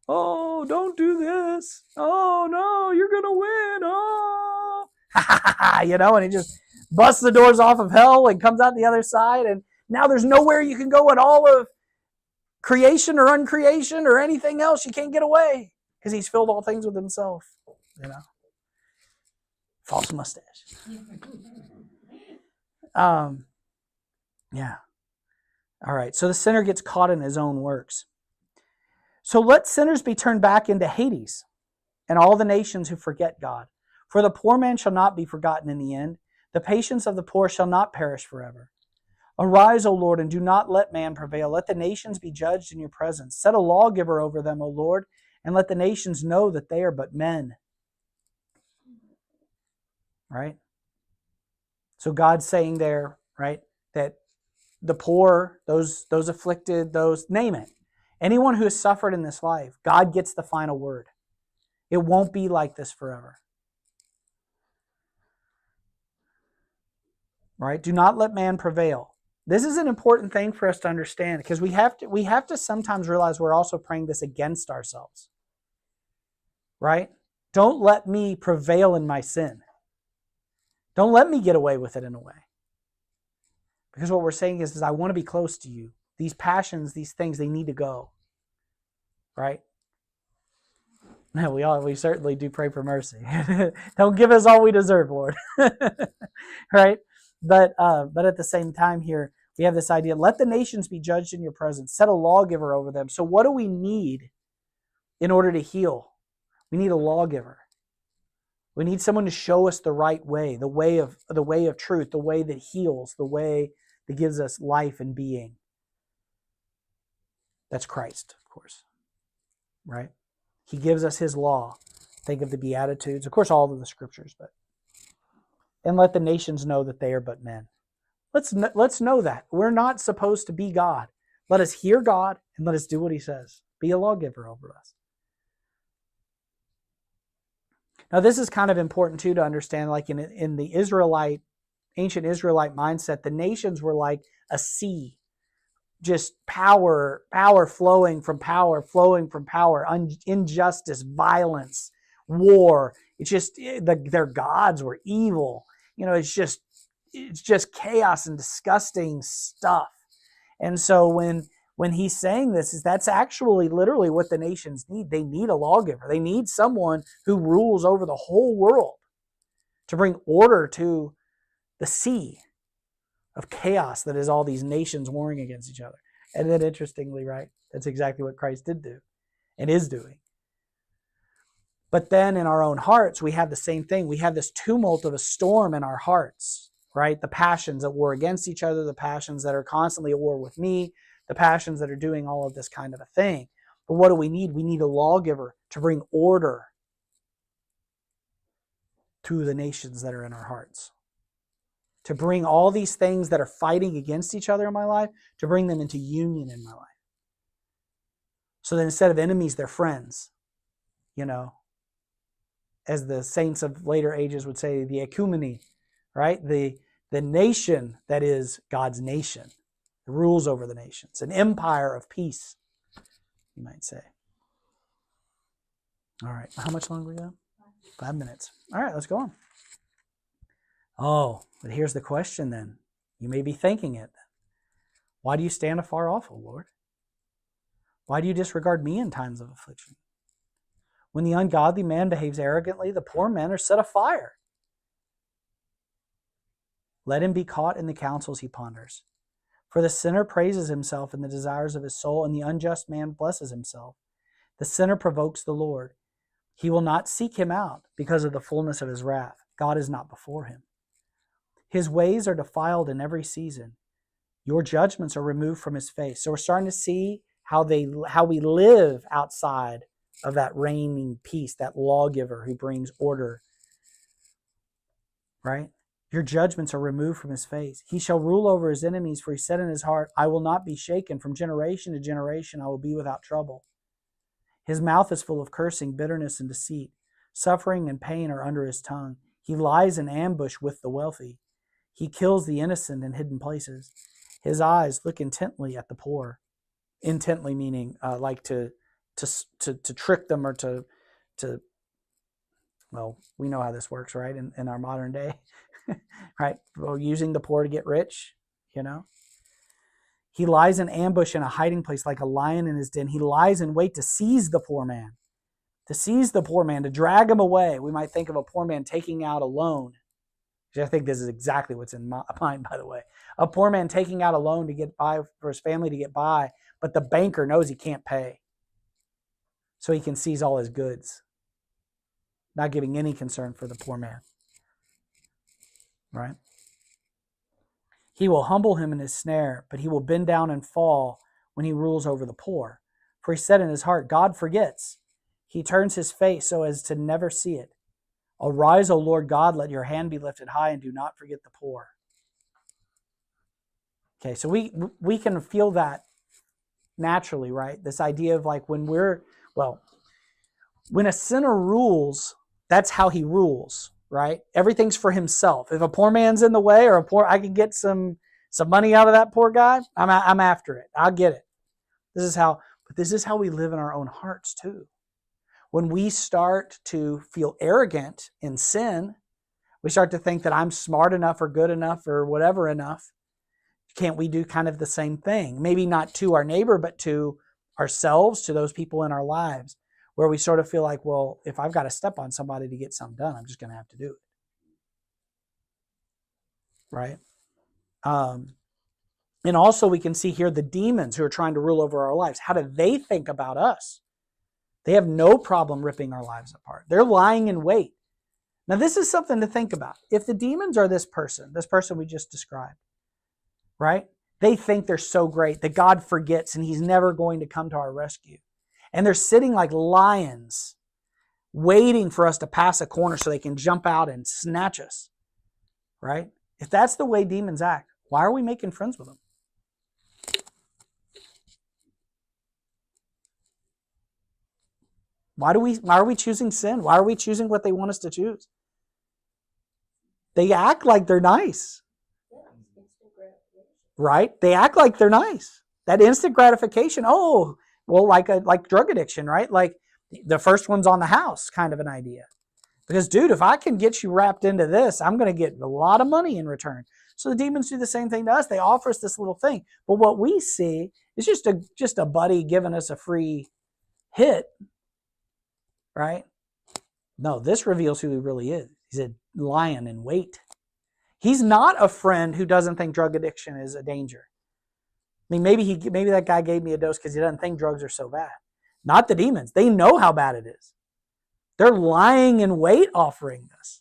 S1: Oh, don't do this. Oh, no, you're going to win. Oh, and he just busts the doors off of hell and comes out the other side. And now there's nowhere you can go in all of creation or uncreation or anything else. You can't get away because he's filled all things with himself. False mustache. Yeah. All right. So the sinner gets caught in his own works. So let sinners be turned back into Hades and all the nations who forget God. For the poor man shall not be forgotten in the end. The patience of the poor shall not perish forever. Arise, O Lord, and do not let man prevail. Let the nations be judged in your presence. Set a lawgiver over them, O Lord, and let the nations know that they are but men. Right? So God's saying there, right, that the poor, those afflicted, name it. Anyone who has suffered in this life, God gets the final word. It won't be like this forever. Right? Do not let man prevail. This is an important thing for us to understand because we have to sometimes realize we're also praying this against ourselves. Right? Don't let me prevail in my sin. Don't let me get away with it in a way. Because what we're saying is I want to be close to you. These passions, these things, they need to go. Right? No, we certainly do pray for mercy. Don't give us all we deserve, Lord. Right? But at the same time here, we have this idea, let the nations be judged in your presence. Set a lawgiver over them. So what do we need in order to heal? We need a lawgiver. We need someone to show us the right way, the way of truth, the way that heals, the way that gives us life and being. That's Christ, of course. Right? He gives us his law. Think of the Beatitudes. Of course, all of the scriptures, and let the nations know that they are but men. Let's know that. We're not supposed to be God. Let us hear God and let us do what he says. Be a lawgiver over us. Now, this is kind of important, too, to understand, like in the ancient Israelite mindset, the nations were like a sea. Just power flowing from power, injustice, violence, war. It's just, their gods were evil. It's just chaos and disgusting stuff. And so when he's saying this, that's actually literally what the nations need. They need a lawgiver. They need someone who rules over the whole world to bring order to the sea of chaos that is all these nations warring against each other. And then interestingly, right, that's exactly what Christ did do and is doing. But then in our own hearts, we have the same thing. We have this tumult of a storm in our hearts, right? The passions that war against each other, the passions that are constantly at war with me, the passions that are doing all of this kind of a thing. But what do we need? We need a lawgiver to bring order to the nations that are in our hearts. To bring all these things that are fighting against each other in my life, to bring them into union in my life. So that instead of enemies, they're friends. As the saints of later ages would say, the ecumeny, right? The nation that is God's nation. It rules over the nations. An empire of peace, you might say. All right. How much longer we got? 5 minutes. All right, let's go on. Oh, but here's the question then. You may be thinking it. Why do you stand afar off, O Lord? Why do you disregard me in times of affliction? When the ungodly man behaves arrogantly, the poor men are set afire. Let him be caught in the counsels he ponders. For the sinner praises himself in the desires of his soul, and the unjust man blesses himself. The sinner provokes the Lord. He will not seek him out because of the fullness of his wrath. God is not before him. His ways are defiled in every season. Your judgments are removed from his face. So we're starting to see how we live outside of that reigning peace, that lawgiver who brings order. Right? Your judgments are removed from his face. He shall rule over his enemies, for he said in his heart, I will not be shaken. From generation to generation I will be without trouble. His mouth is full of cursing, bitterness, and deceit. Suffering and pain are under his tongue. He lies in ambush with the wealthy. He kills the innocent in hidden places. His eyes look intently at the poor. Intently meaning like to trick them or to well, we know how this works, right? In our modern day, right? Well, using the poor to get rich, you know. He lies in ambush in a hiding place like a lion in his den. He lies in wait to seize the poor man. To seize the poor man, to drag him away. We might think of a poor man taking out a loan. I think this is exactly what's in my mind, by the way. A poor man taking out a loan to get by, for his family to get by, but the banker knows he can't pay. So he can seize all his goods. Not giving any concern for the poor man. Right? He will humble him in his snare, but he will bend down and fall when he rules over the poor. For he said in his heart, God forgets. He turns his face so as to never see it. Arise, O Lord God, let your hand be lifted high, and do not forget the poor. Okay, so we can feel that naturally, right? This idea of like when a sinner rules, that's how he rules, right? Everything's for himself. If a poor man's in the way, or I can get some money out of that poor guy, I'm after it. I'll get it. This is how we live in our own hearts too. When we start to feel arrogant in sin, we start to think that I'm smart enough or good enough or whatever enough. Can't we do kind of the same thing? Maybe not to our neighbor, but to ourselves, to those people in our lives, where we sort of feel like, well, if I've got to step on somebody to get something done, I'm just going to have to do it. Right? And also we can see here the demons who are trying to rule over our lives. How do they think about us? They have no problem ripping our lives apart. They're lying in wait. Now, this is something to think about. If the demons are this person we just described, right? They think they're so great that God forgets and he's never going to come to our rescue. And they're sitting like lions, waiting for us to pass a corner so they can jump out and snatch us, right? If that's the way demons act, why are we making friends with them? Why are we choosing sin? Why are we choosing what they want us to choose? They act like they're nice. Right? They act like they're nice. That instant gratification. Oh, well, like drug addiction, right? Like the first one's on the house kind of an idea. Because, dude, if I can get you wrapped into this, I'm going to get a lot of money in return. So the demons do the same thing to us. They offer us this little thing. But what we see is just a buddy giving us a free hit. Right? No, this reveals who he really is. He's a lion in wait. He's not a friend who doesn't think drug addiction is a danger. I mean, maybe that guy gave me a dose because he doesn't think drugs are so bad. Not the demons. They know how bad it is. They're lying in wait offering this.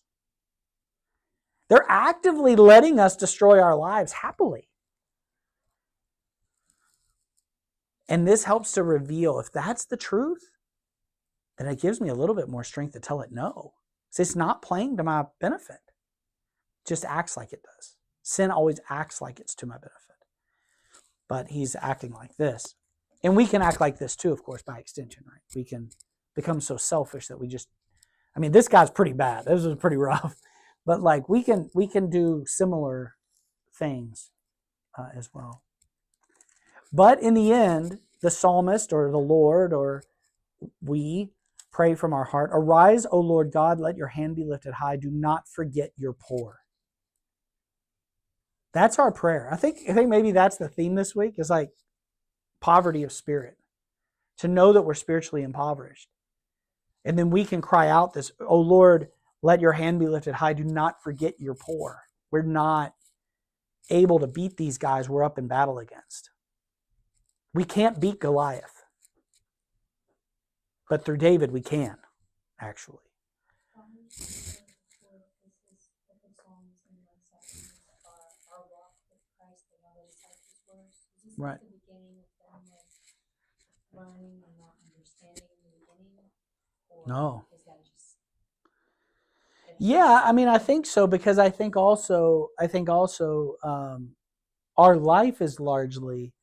S1: They're actively letting us destroy our lives happily. And this helps to reveal, if that's the truth, then it gives me a little bit more strength to tell it no. So it's not playing to my benefit. It just acts like it does. Sin always acts like it's to my benefit. But he's acting like this. And we can act like this too, of course, by extension, right? We can become so selfish that this guy's pretty bad. This was pretty rough. But like we can do similar things as well. But in the end, the psalmist or the Lord or we pray from our heart. Arise, O Lord God, let your hand be lifted high. Do not forget your poor. That's our prayer. I think maybe that's the theme this week, is like poverty of spirit. To know that we're spiritually impoverished. And then we can cry out this, "Oh Lord, let your hand be lifted high. Do not forget your poor." We're not able to beat these guys we're up in battle against. We can't beat Goliath. But through David, we can, actually. Right.
S3: Learning and not understanding in the beginning? Or
S1: No.
S3: is that just...
S1: Yeah, I mean, I think so, because I think also, our life is largely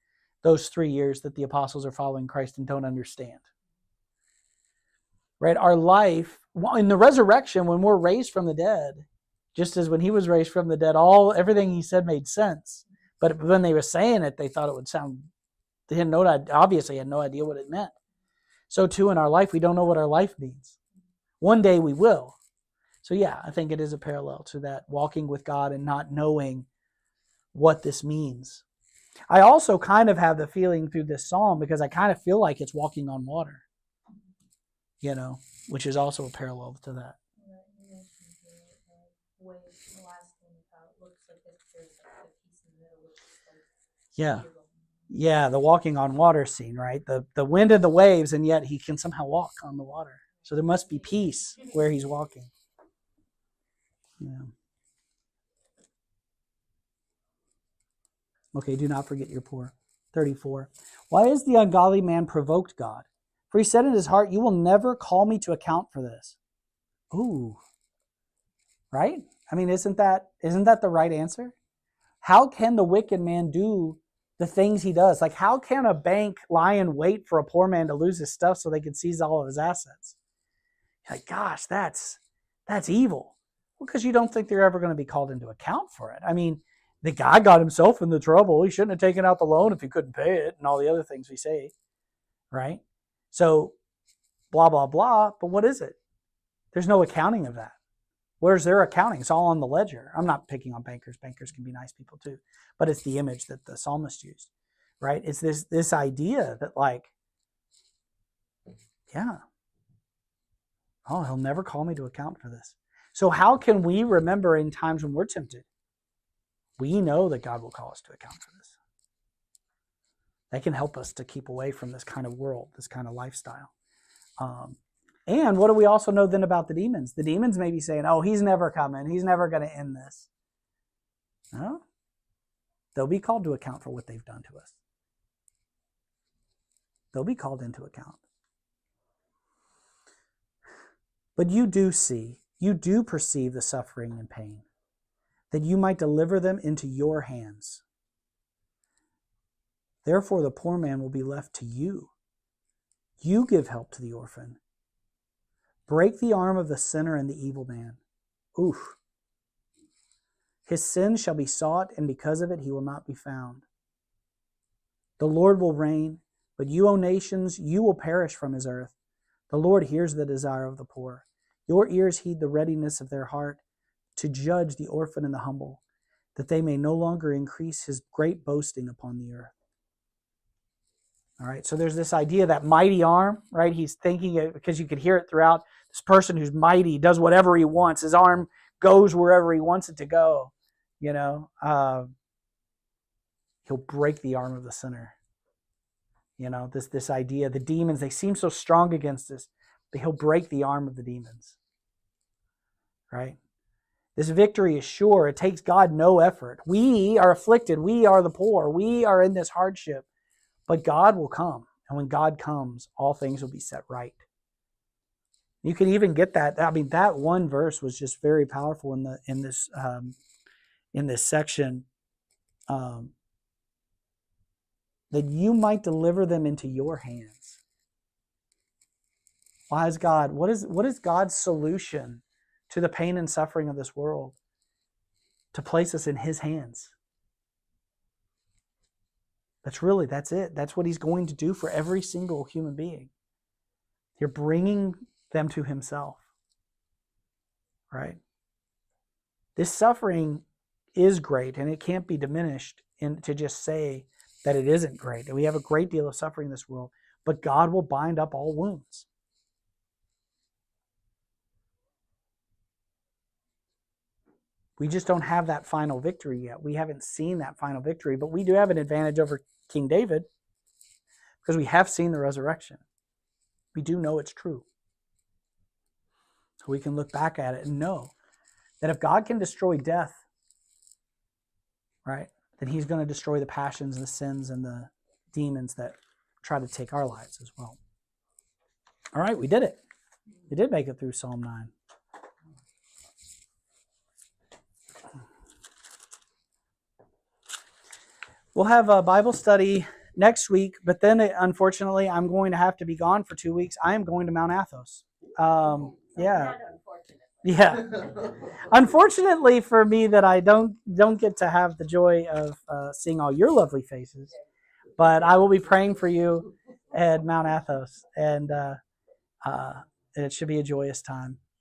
S1: those 3 years that the apostles are following Christ and don't understand. Right? Our life, in the resurrection, when we're raised from the dead, just as when he was raised from the dead, everything he said made sense. But when they were saying it, they thought it would sound, they had obviously had no idea what it meant. So too in our life, we don't know what our life means. One day we will. So yeah, I think it is a parallel to that, walking with God and not knowing what this means. I also kind of have the feeling through this psalm, because I kind of feel like it's walking on water, which is also a parallel to that. Yeah. Yeah, the walking on water scene, right? The wind and the waves, and yet he can somehow walk on the water. So there must be peace where he's walking. Yeah. Okay, do not forget your poor. 34. Why is the ungodly man provoked God? For he said in his heart, you will never call me to account for this. Ooh. Right? I mean, isn't that the right answer? How can the wicked man do the things he does? Like, how can a bank lie in wait for a poor man to lose his stuff so they can seize all of his assets? You're like, gosh, that's evil. Well, because you don't think they're ever going to be called into account for it. I mean, the guy got himself into trouble. He shouldn't have taken out the loan if he couldn't pay it, and all the other things we say, right? So, blah, blah, blah. But what is it? There's no accounting of that. Where's their accounting? It's all on the ledger. I'm not picking on bankers. Bankers can be nice people too. But it's the image that the psalmist used, right? It's this idea that, like, yeah, oh, he'll never call me to account for this. So how can we remember in times when we're tempted? We know that God will call us to account for this. That can help us to keep away from this kind of world, this kind of lifestyle. And what do we also know then about the demons? The demons may be saying, oh, he's never coming. He's never going to end this. No. They'll be called to account for what they've done to us. They'll be called into account. But you do perceive the suffering and pain, that you might deliver them into your hands. Therefore the poor man will be left to you. You give help to the orphan. Break the arm of the sinner and the evil man. Oof. His sin shall be sought, and because of it he will not be found. The Lord will reign, but you, O nations, you will perish from his earth. The Lord hears the desire of the poor. Your ears heed the readiness of their heart to judge the orphan and the humble, that they may no longer increase his great boasting upon the earth. All right, so there's this idea that mighty arm, right? He's thinking it because you could hear it throughout. This person who's mighty does whatever he wants. His arm goes wherever he wants it to go. He'll break the arm of the sinner. This idea, the demons, they seem so strong against us, but he'll break the arm of the demons. Right? This victory is sure. It takes God no effort. We are afflicted. We are the poor. We are in this hardship. But God will come. And when God comes, all things will be set right. You can even get that. I mean, that one verse was just very powerful in this section. That you might deliver them into your hands. Why is God? What is God's solution to the pain and suffering of this world? To place us in his hands. That's it. That's what he's going to do for every single human being. You're bringing them to himself. Right? This suffering is great, and it can't be diminished to just say that it isn't great. And we have a great deal of suffering in this world, but God will bind up all wounds. We just don't have that final victory yet. We haven't seen that final victory, but we do have an advantage over King David because we have seen the resurrection. We do know it's true. So we can look back at it and know that if God can destroy death, right, then he's going to destroy the passions, the sins, and the demons that try to take our lives as well. All right, we did it. We did make it through Psalm 9. We'll have a Bible study next week, but then unfortunately I'm going to have to be gone for 2 weeks. I am going to Mount Athos. Yeah. Yeah. Unfortunately for me that I don't get to have the joy of seeing all your lovely faces, but I will be praying for you at Mount Athos, and it should be a joyous time.